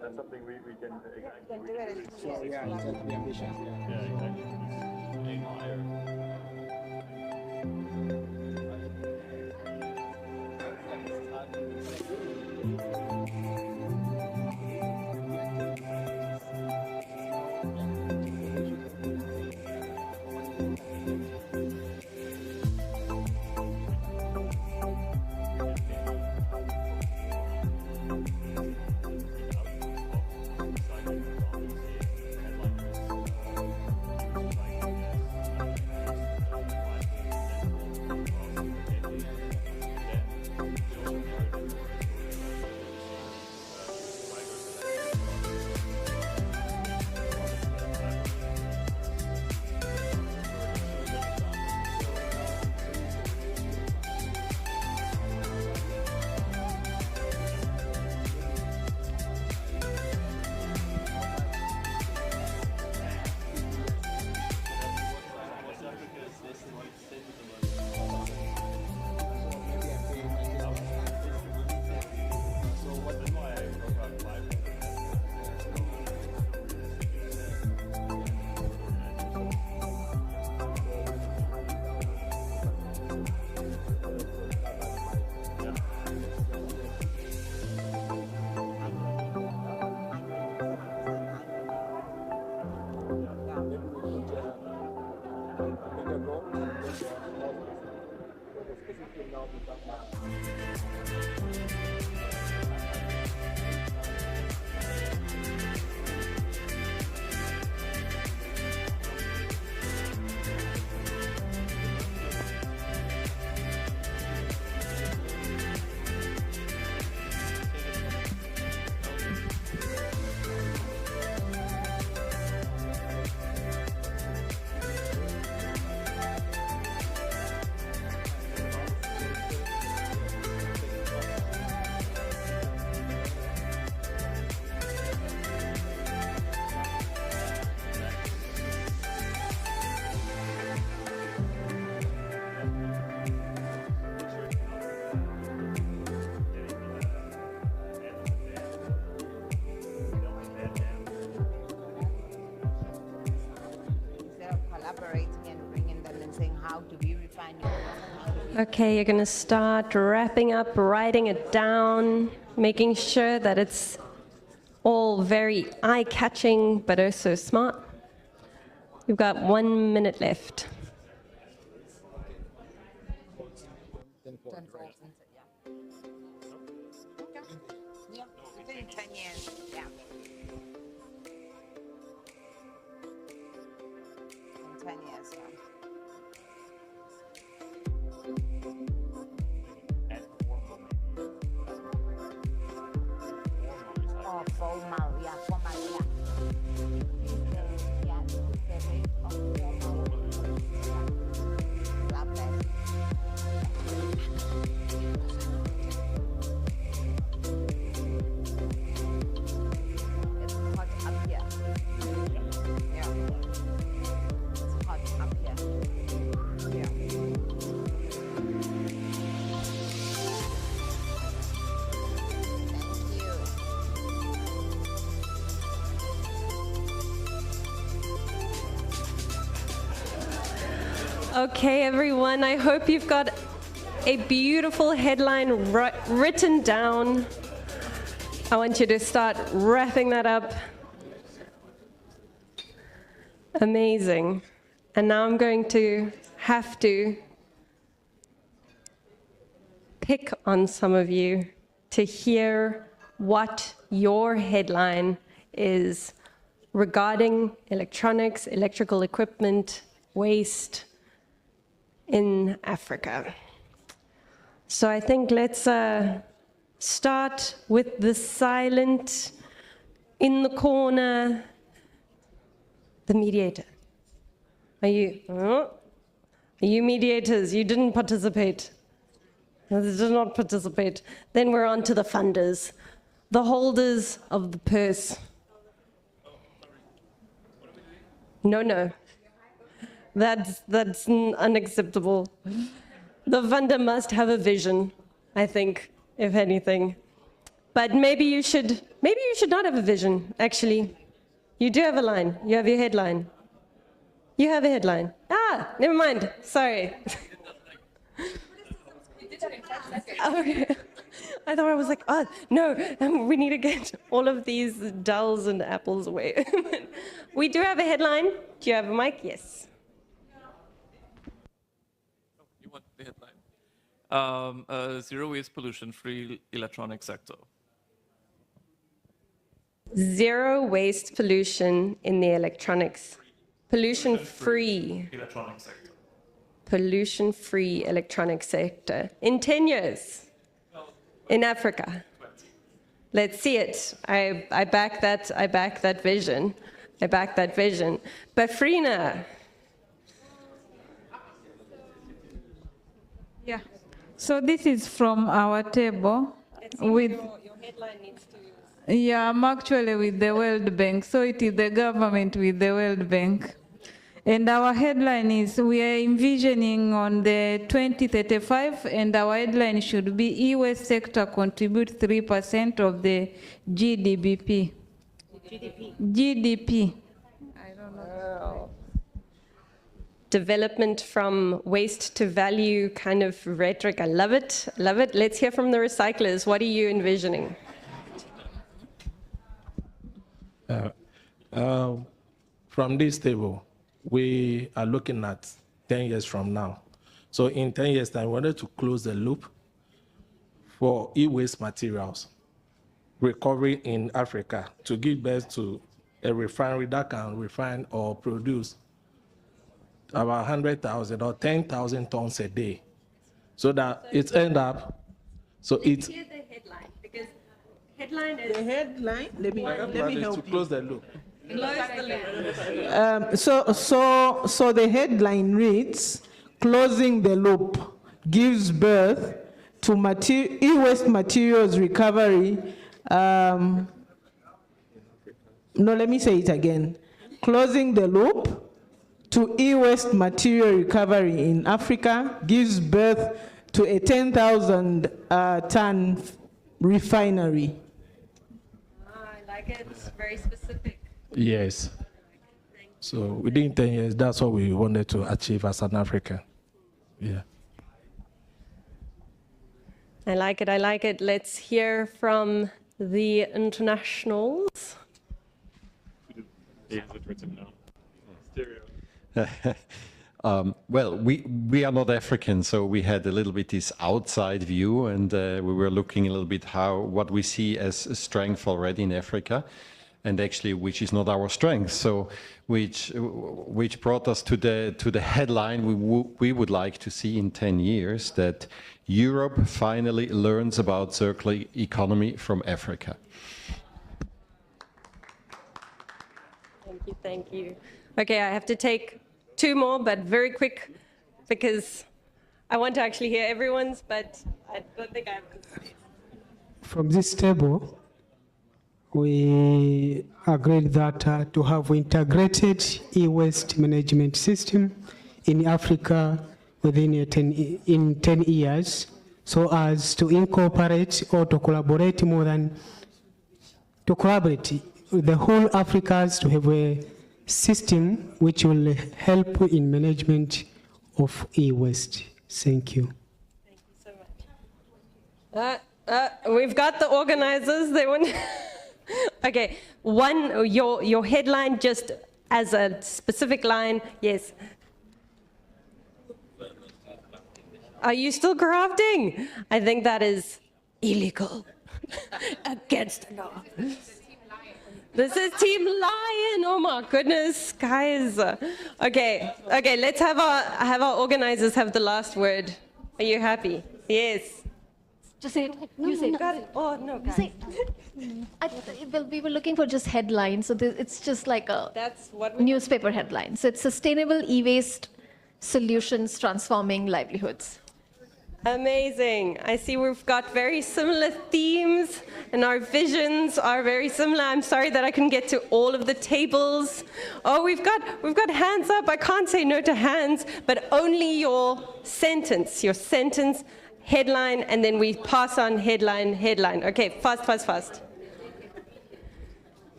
Speaker 2: That's something we can exactly.
Speaker 4: Yeah, exactly. The ambitions, yeah.
Speaker 2: Yeah, exactly. Aim higher.
Speaker 8: Instead of collaborating and bringing them and saying, how do we refine your work?
Speaker 1: Okay, you're going to start wrapping up, writing it down, making sure that it's all very eye-catching, but also smart. You've got 1 minute left.
Speaker 8: 10 years, yeah. In 10 years, yeah. Oh, formal, yeah, formal, yeah. Yeah, the rate of formal. Yeah. Lovely. It's hot up here. Yeah. It's hot up here. Yeah. Thank you.
Speaker 1: Okay, everyone, I hope you've got a beautiful headline written down. I want you to start wrapping that up. Amazing. And now I'm going to have to pick on some of you to hear what your headline is regarding electronics, electrical equipment, waste in Africa. So I think let's start with the silent, in the corner, the mediator. Are you mediators? You didn't participate. They did not participate. Then we're on to the funders, the holders of the purse. No. That's unacceptable. The funder must have a vision, I think, if anything. But maybe you should not have a vision, actually. You do have a line. You have your headline. You have a headline. Ah, never mind. Sorry. Okay. I thought I was like, oh, no, we need to get all of these dulls and apples away. We do have a headline. Do you have a mic? Yes.
Speaker 9: You want the headline? Zero waste pollution-free electronic sector.
Speaker 1: Zero waste pollution in the electronics. Pollution-free.
Speaker 9: Electronic sector.
Speaker 1: Pollution-free electronic sector. In 10 years. In Africa.
Speaker 9: 20.
Speaker 1: Let's see it. I back that vision. I back that vision. But Frina.
Speaker 10: Yeah. So this is from our table with.
Speaker 1: Your headline needs to.
Speaker 10: Yeah, I'm actually with the World Bank. So it is the government with the World Bank. And our headline is, we are envisioning on the 2035, and our headline should be, e-waste sector contribute 3% of the GDP. GDP. I don't know.
Speaker 1: Development from waste to value kind of rhetoric. I love it. Love it. Let's hear from the recyclers. What are you envisioning?
Speaker 6: from this table, we are looking at 10 years from now. So in 10 years' time, we wanted to close the loop for e-waste materials recovery in Africa to give birth to a refinery that can refine or produce about 100,000 or 10,000 tons a day. So that it end up, so
Speaker 1: Let's
Speaker 6: it's...
Speaker 1: hear the headline, because headline is...
Speaker 7: The headline, let me help
Speaker 6: to
Speaker 7: you.
Speaker 6: close the loop.
Speaker 1: Close the loop.
Speaker 7: So the headline reads, "Closing the loop gives birth to e-waste materials recovery." No, let me say it again. "Closing the loop to e-waste material recovery in Africa gives birth to a 10,000 ton refinery."
Speaker 1: I like it. It's very specific.
Speaker 6: Yes. So within 10 years, that's what we wanted to achieve as an African. Yeah.
Speaker 1: I like it. I like it. Let's hear from the internationals.
Speaker 11: Well, we are not African, so we had a little bit this outside view, and we were looking a little bit what we see as a strength already in Africa, and actually which is not our strength. So which brought us to the headline we would like to see in 10 years, that Europe finally learns about circular economy from Africa.
Speaker 1: Thank you. Thank you. Okay, I have to take two more, but very quick, because I want to actually hear everyone's, but I don't think I have the space.
Speaker 12: From this table, we agreed that to have integrated e-waste management system in Africa within 10 years, so as to incorporate or to collaborate with the whole Africans to have a system which will help in management of e-waste. Thank you.
Speaker 1: Thank you so much. We've got the organizers. They want. Okay, your headline just as a specific line. Yes. Are you still crafting? I think that is illegal. Against the law. This is Team Lion. Oh my goodness, guys. Okay. Let's have our organizers have the last word. Are you happy? Yes.
Speaker 13: Just say it. You say it.
Speaker 1: Got it. Oh no, guys.
Speaker 13: Say well, we were looking for just headlines, so it's just like a newspaper headline. So it's sustainable e-waste solutions transforming livelihoods.
Speaker 1: Amazing. I see we've got very similar themes and our visions are very similar. I'm sorry that I couldn't get to all of the tables. Oh, we've got hands up. I can't say no to hands, but only your sentence, headline, and then we pass on headline. Okay, fast.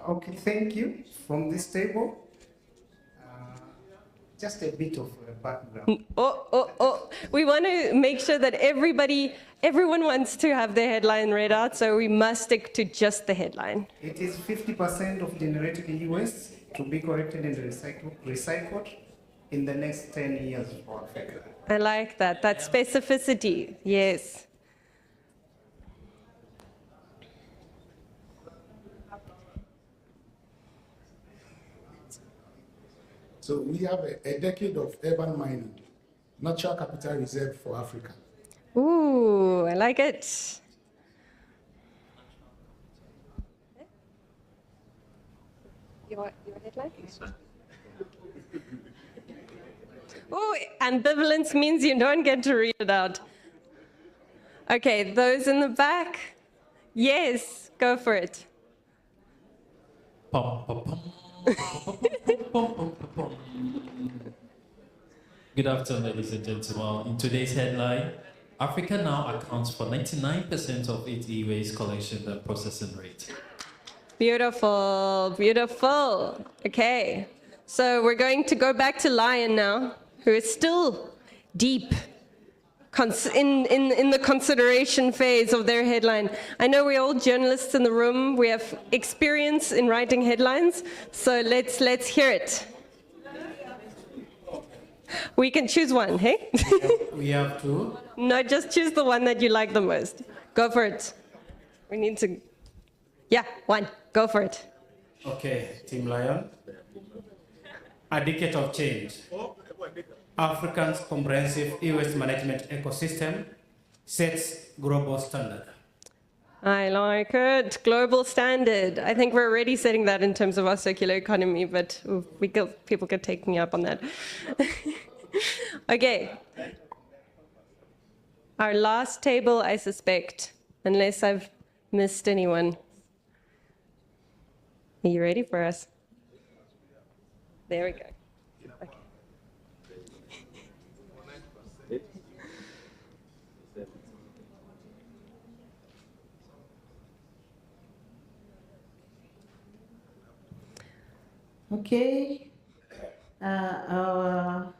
Speaker 14: Okay, thank you. From this table, just a bit of background.
Speaker 1: We want to make sure that everyone wants to have their headline read out, so we must stick to just the headline.
Speaker 14: It is 50% of generated e-waste to be collected and recycled in the next 10 years for Africa.
Speaker 1: I like that specificity, yes.
Speaker 4: So we have a decade of urban mining, natural capital reserve for Africa.
Speaker 1: Ooh, I like it. Your headline? Oh, ambivalence means you don't get to read it out. Okay, those in the back? Yes, go for it.
Speaker 15: Good afternoon, ladies and gentlemen. In today's headline, Africa now accounts for 99% of its e-waste collection and processing rate.
Speaker 1: Beautiful. Okay, so we're going to go back to Lion now, who is still deep in the consideration phase of their headline. I know we're all journalists in the room. We have experience in writing headlines, so let's hear it. We can choose one, hey?
Speaker 16: We have two.
Speaker 1: No, just choose the one that you like the most. Go for it. We need to, yeah, one. Go for it.
Speaker 16: Okay, Team Lion. A decade of change. Africa's comprehensive e-waste management ecosystem sets global standard.
Speaker 1: I like it. Global standard. I think we're already setting that in terms of our circular economy, but people could take me up on that. Okay. Our last table, I suspect, unless I've missed anyone. Are you ready for us? There we go.
Speaker 17: Okay, our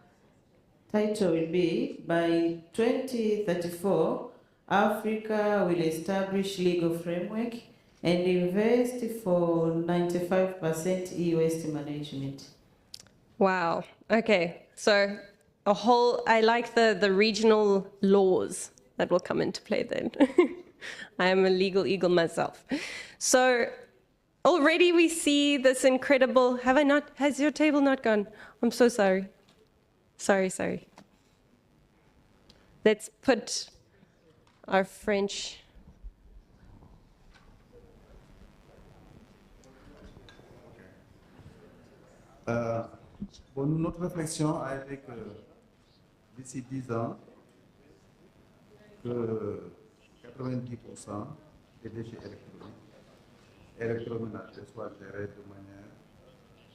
Speaker 17: title will be, by 2034, Africa will establish legal framework and invest for 95% e-waste management.
Speaker 1: Wow, okay, so I like the regional laws that will come into play then. I am a legal eagle myself. So already we see this incredible, has your table not gone? I'm so sorry. Sorry. Let's put our French.
Speaker 18: Bon, notre réflexion avec d'ici 10 ans que 90% des déchets électroménagers soient gérés de manière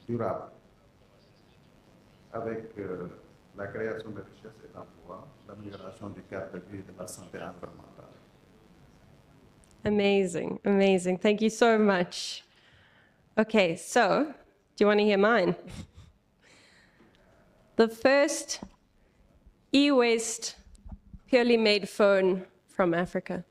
Speaker 18: durable, avec la création de richesses et d'emplois, l'amélioration du cadre de vie et de la santé environnementale.
Speaker 1: Amazing, amazing. Thank you so much. Okay, so do you want to hear mine? The first e-waste purely made phone from Africa.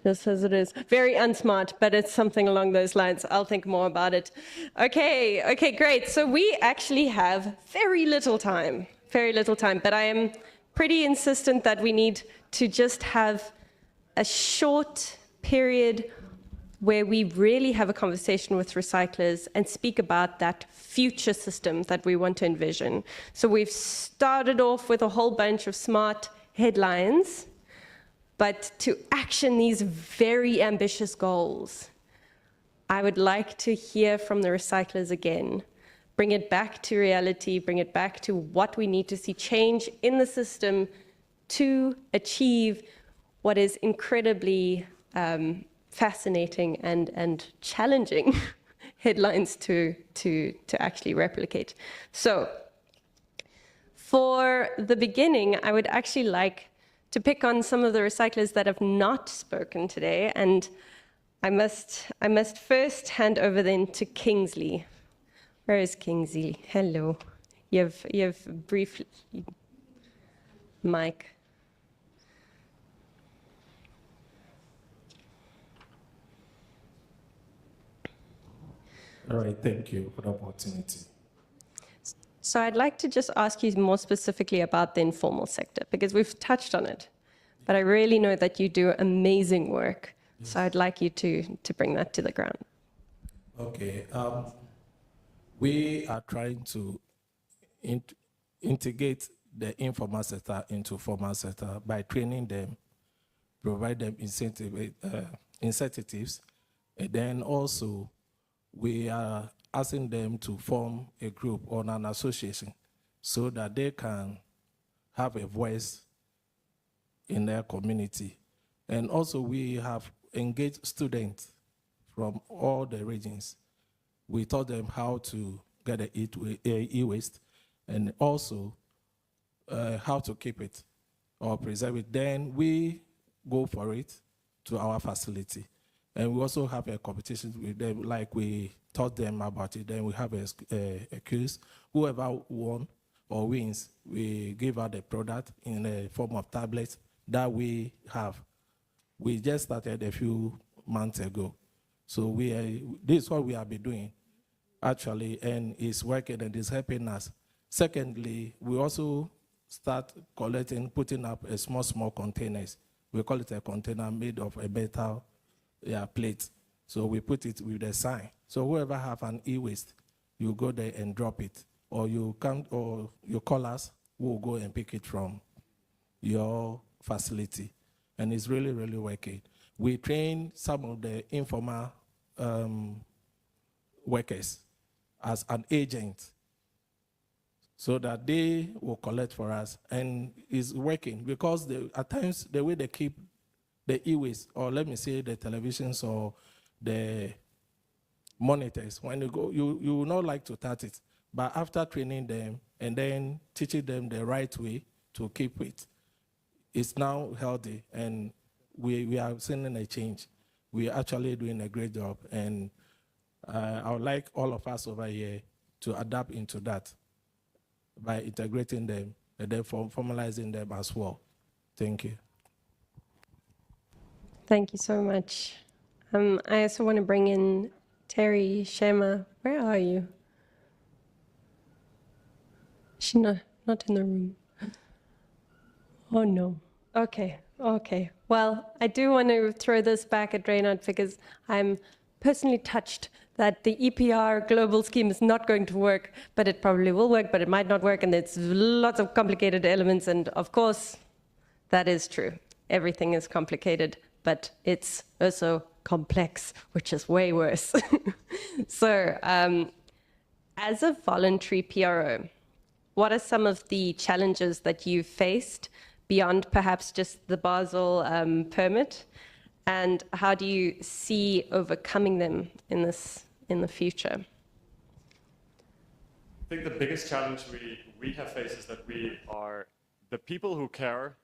Speaker 1: Just as it is. Very unsmart, but it's something along those lines. I'll think more about it. Okay, great. So we actually have very little time, but I am pretty insistent that we need to just have a short period where we really have a conversation with recyclers and speak about that future system that we want to envision. So we've started off with a whole bunch of smart headlines, but to action these very ambitious goals, I would like to hear from the recyclers again. Bring it back to reality, bring it back to what we need to see change in the system to achieve what is incredibly fascinating and challenging headlines to actually replicate. So for the beginning, I would actually like to pick on some of the recyclers that have not spoken today, and I must first hand over then to Kingsley. Where is Kingsley? Hello. You have brief mic.
Speaker 19: All right, thank you for the opportunity.
Speaker 1: So I'd like to just ask you more specifically about the informal sector, because we've touched on it, but I really know that you do amazing work. Yes. So I'd like you to bring that to the ground.
Speaker 6: Okay, we are trying to integrate the informal sector into formal sector by training them, provide them incentives, and then also we are asking them to form a group or an association so that they can have a voice in their community. And also we have engaged students from all the regions. We taught them how to get the e-waste and also how to keep it or preserve it. Then we go for it to our facility. And we also have a competition with them, like we taught them about it. Then we have a quiz. Whoever won or wins, we give out the product in the form of tablets that we have. We just started a few months ago. So this is what we have been doing, actually, and it's working and it's helping us. Secondly, we also start putting up a small containers. We call it a container made of a metal plate. So we put it with a sign. So whoever have an e-waste, you go there and drop it. Or you come, or you call us, we'll go and pick it from your facility. And it's really, really working. We train some of the informal workers as an agent so that they will collect for us. And it's working because at times the way they keep the e-waste, or let me say the televisions or the monitors, when you go, you will not like to touch it. But after training them and then teaching them the right way to keep it, it's now healthy, and we are seeing a change. We are actually doing a great job, and I would like all of us over here to adapt into that by integrating them and then formalizing them as well. Thank you.
Speaker 1: Thank you so much. I also want to bring in Terry Shema. Where are you? She's not in the room. Oh no. Okay. Well, I do want to throw this back at Reynard because I'm personally touched that the EPR global scheme is not going to work, but it probably will work, but it might not work, and it's lots of complicated elements, and of course, that is true. Everything is complicated, but it's also complex, which is way worse. So, as a voluntary PRO, what are some of the challenges that you've faced beyond perhaps just the Basel permit? And how do you see overcoming them in the future?
Speaker 20: I think the biggest challenge we have faced is that we are the people who care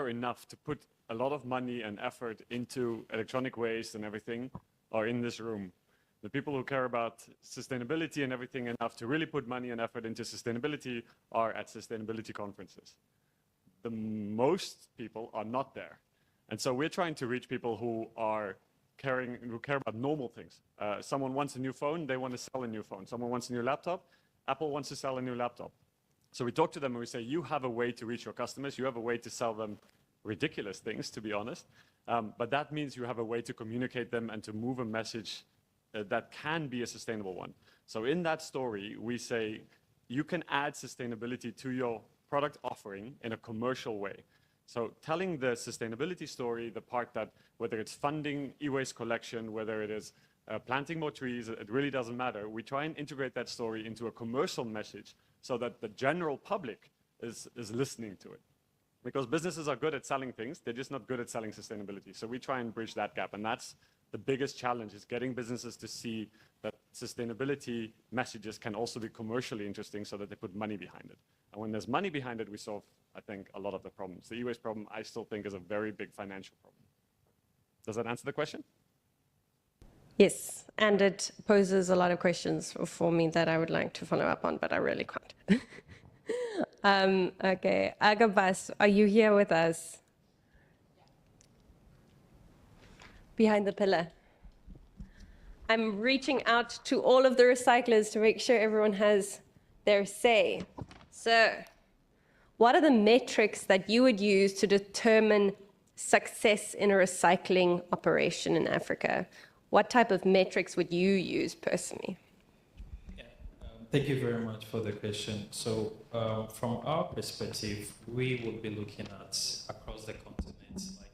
Speaker 20: enough to put a lot of money and effort into electronic waste and everything are in this room. The people who care about sustainability and everything enough to really put money and effort into sustainability are at sustainability conferences. The most people are not there. And so we're trying to reach people who care about normal things. Someone wants a new phone, they want to sell a new phone. Someone wants a new laptop, Apple wants to sell a new laptop. So we talk to them and we say, you have a way to reach your customers, you have a way to sell them ridiculous things, to be honest. But that means you have a way to communicate them and to move a message that can be a sustainable one. So in that story, we say, you can add sustainability to your product offering in a commercial way. So telling the sustainability story, the part that whether it's funding e-waste collection, whether it is planting more trees, it really doesn't matter. We try and integrate that story into a commercial message so that the general public is listening to it. Because businesses are good at selling things, they're just not good at selling sustainability. So we try and bridge that gap, and that's the biggest challenge, is getting businesses to see that sustainability messages can also be commercially interesting so that they put money behind it. And when there's money behind it, we solve, I think, a lot of the problems. The e-waste problem, I still think, is a very big financial problem. Does that answer the question?
Speaker 1: Yes, and it poses a lot of questions for me that I would like to follow up on, but I really can't. Okay, Agabas, are you here with us? Behind the pillar. I'm reaching out to all of the recyclers to make sure everyone has their say. So, what are the metrics that you would use to determine success in a recycling operation in Africa? What type of metrics would you use personally?
Speaker 15: Thank you very much for the question. So from our perspective, we will be looking at across the continent, like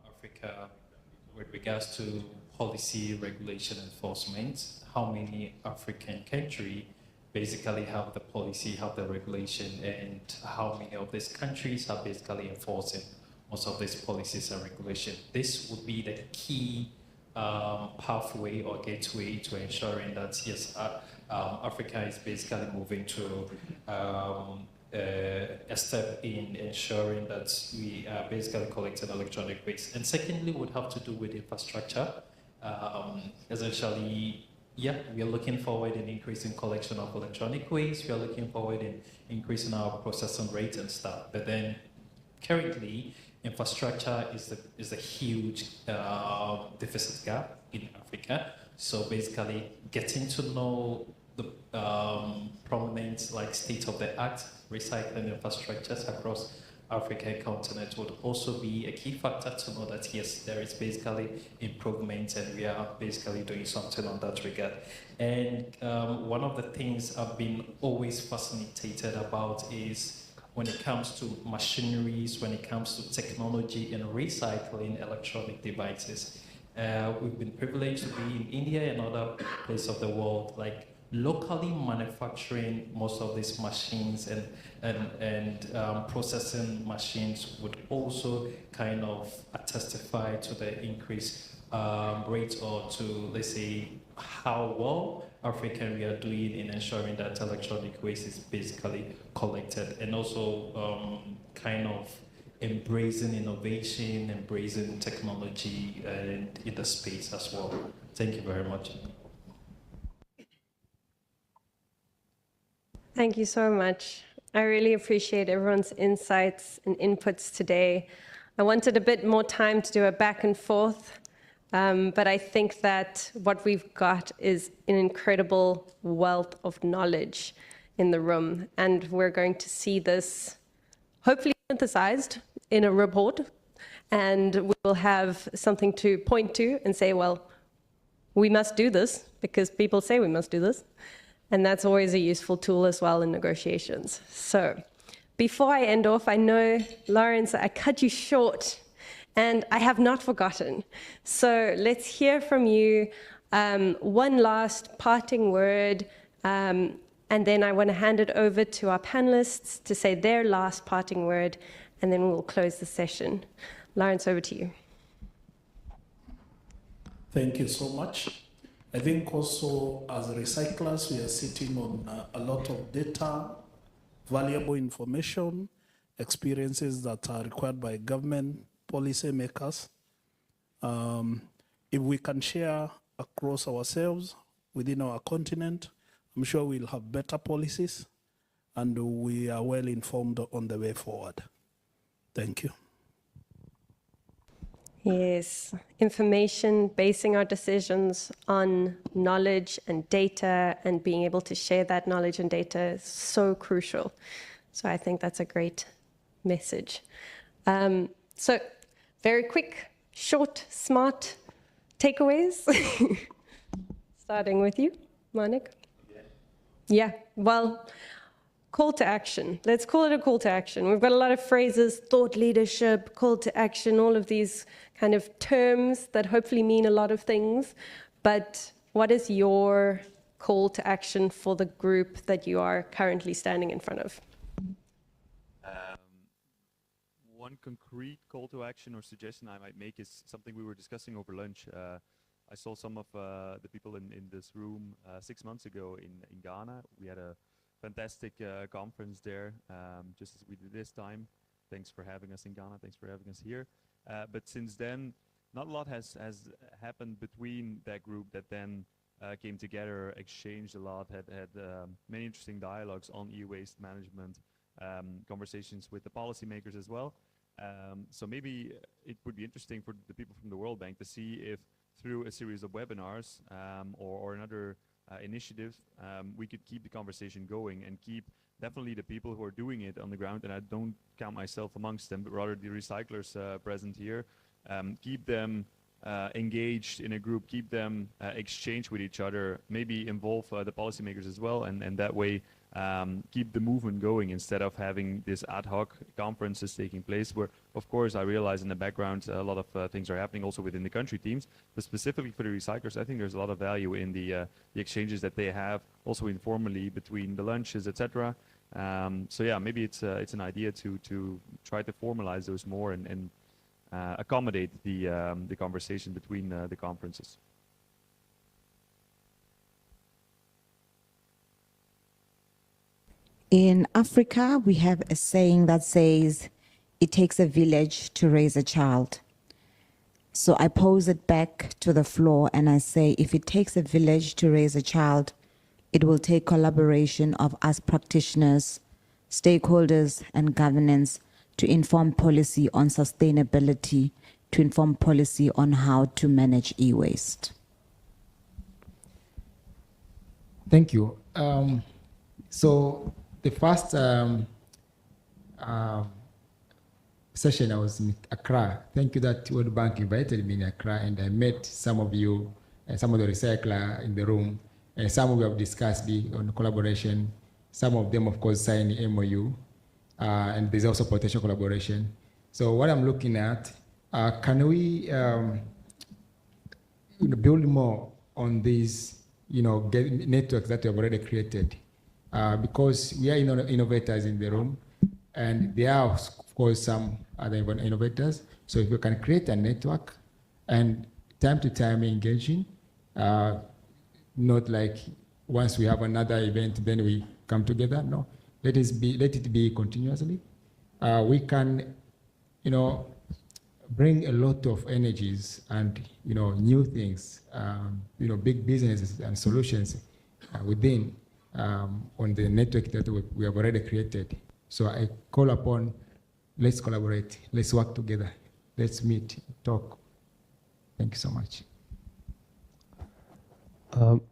Speaker 15: Africa, with regards to policy, regulation, enforcement, how many African countries basically have the policy, have the regulation, and how many of these countries are basically enforcing most of these policies and regulation. This would be the key pathway or gateway to ensuring that, yes, Africa is basically moving to a step in ensuring that we are basically collecting electronic waste. And secondly, would have to do with infrastructure, essentially Yeah, we are looking forward in increasing collection of electronic waste. We are looking forward in increasing our processing rate and stuff. But then currently, infrastructure is a huge deficit gap in Africa. So basically, getting to know the prominent, like state-of-the-art recycling infrastructures across African continent would also be a key factor to know that yes, there is basically improvement and we are basically doing something on that regard. And one of the things I've been always fascinated about is when it comes to machineries, when it comes to technology and recycling electronic devices. We've been privileged to be in India and other places of the world, like locally manufacturing most of these machines and processing machines would also kind of testify to the increased rate or to, let's say, how well African we are doing in ensuring that electronic waste is basically collected, and also kind of embracing innovation, embracing technology in the space as well. Thank you very much.
Speaker 1: Thank you so much. I really appreciate everyone's insights and inputs today. I wanted a bit more time to do a back and forth, but I think that what we've got is an incredible wealth of knowledge in the room, and we're going to see this hopefully synthesized in a report, and we will have something to point to and say, well, we must do this because people say we must do this. And that's always a useful tool as well in negotiations. So before I end off, I know, Lawrence, I cut you short and I have not forgotten. So let's hear from you one last parting word, and then I want to hand it over to our panelists to say their last parting word, and then we'll close the session. Lawrence, over to you.
Speaker 6: Thank you so much. I think also as recyclers, we are sitting on a lot of data, valuable information, experiences that are required by government policy makers. If we can share across ourselves within our continent, I'm sure we'll have better policies and we are well informed on the way forward. Thank you.
Speaker 1: Yes, information, basing our decisions on knowledge and data, and being able to share that knowledge and data is so crucial. So I think that's a great message. So very quick, short, smart takeaways. Starting with you, Manik. Yeah, well, call to action. Let's call it a call to action. We've got a lot of phrases, thought leadership, call to action, all of these kind of terms that hopefully mean a lot of things. But what is your call to action for the group that you are currently standing in front of?
Speaker 2: One concrete call to action or suggestion I might make is something we were discussing over lunch. I saw some of the people in this room 6 months ago in Ghana. We had a fantastic conference there, just as we did this time. Thanks for having us in Ghana. Thanks for having us here. But since then, not a lot has happened between that group that then came together, exchanged a lot, had many interesting dialogues on e-waste management, conversations with the policymakers as well. So maybe it would be interesting for the people from the World Bank to see if through a series of webinars or another initiative, we could keep the conversation going and keep definitely the people who are doing it on the ground, and I don't count myself amongst them, but rather the recyclers present here, keep them engaged in a group, keep them exchange with each other, maybe involve the policymakers as well, and that way keep the movement going instead of having this ad hoc conferences taking place where, of course, I realize in the background a lot of things are happening also within the country teams, but specifically for the recyclers, I think there's a lot of value in the exchanges that they have, also informally between the lunches, etc. So yeah, maybe it's an idea to try to formalize those more and accommodate the conversation between the conferences.
Speaker 3: In Africa, we have a saying that says, it takes a village to raise a child. So I pose it back to the floor and I say, if it takes a village to raise a child, it will take collaboration of us practitioners, stakeholders, and governance to inform policy on sustainability, to inform policy on how to manage e-waste.
Speaker 4: Thank you. So the first session, I was in Accra. Thank you that World Bank invited me in Accra, and I met some of you and some of the recyclers in the room, and some of you have discussed on collaboration. Some of them, of course, signed the MOU, and there's also potential collaboration. So what I'm looking at, can we build more on these, networks that we have already created? Because we are innovators in the room, and there are, of course, some other innovators. So if we can create a network and time to time engaging, not like once we have another event, then we come together. No, let it be continuously. We can, bring a lot of energies and new things, big businesses and solutions within on the network that we have already created. So I call upon, let's collaborate, let's work together, let's meet, talk. Thank you so much.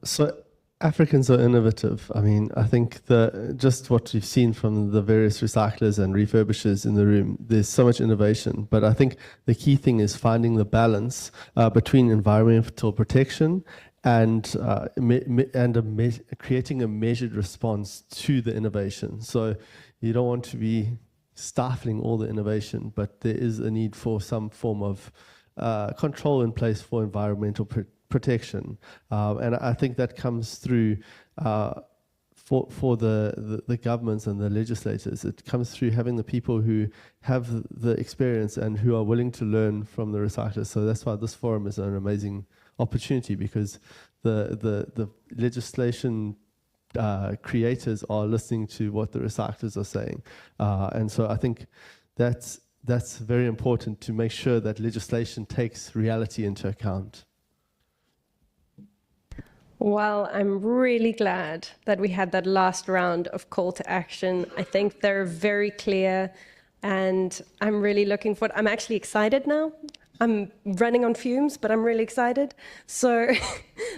Speaker 5: So Africans are innovative. I mean, I think just what you've seen from the various recyclers and refurbishers in the room, there's so much innovation. But I think the key thing is finding the balance between environmental protection and creating a measured response to the innovation. So you don't want to be stifling all the innovation, but there is a need for some form of control in place for environmental protection. And I think that comes through for the governments and the legislators. It comes through having the people who have the experience and who are willing to learn from the recyclers. So that's why this forum is an amazing opportunity, because the legislation creators are listening to what the recyclers are saying. And so I think that's very important, to make sure that legislation takes reality into account.
Speaker 1: Well, I'm really glad that we had that last round of call to action. I think they're very clear, and I'm really looking forward. I'm actually excited now. I'm running on fumes, but I'm really excited. So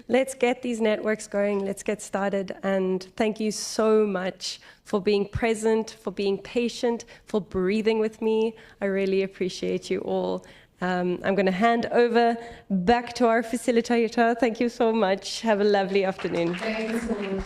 Speaker 1: let's get these networks going. Let's get started. And thank you so much for being present, for being patient, for breathing with me. I really appreciate you all. I'm going to hand over back to our facilitator. Thank you so much. Have a lovely afternoon.
Speaker 3: Thank you so much.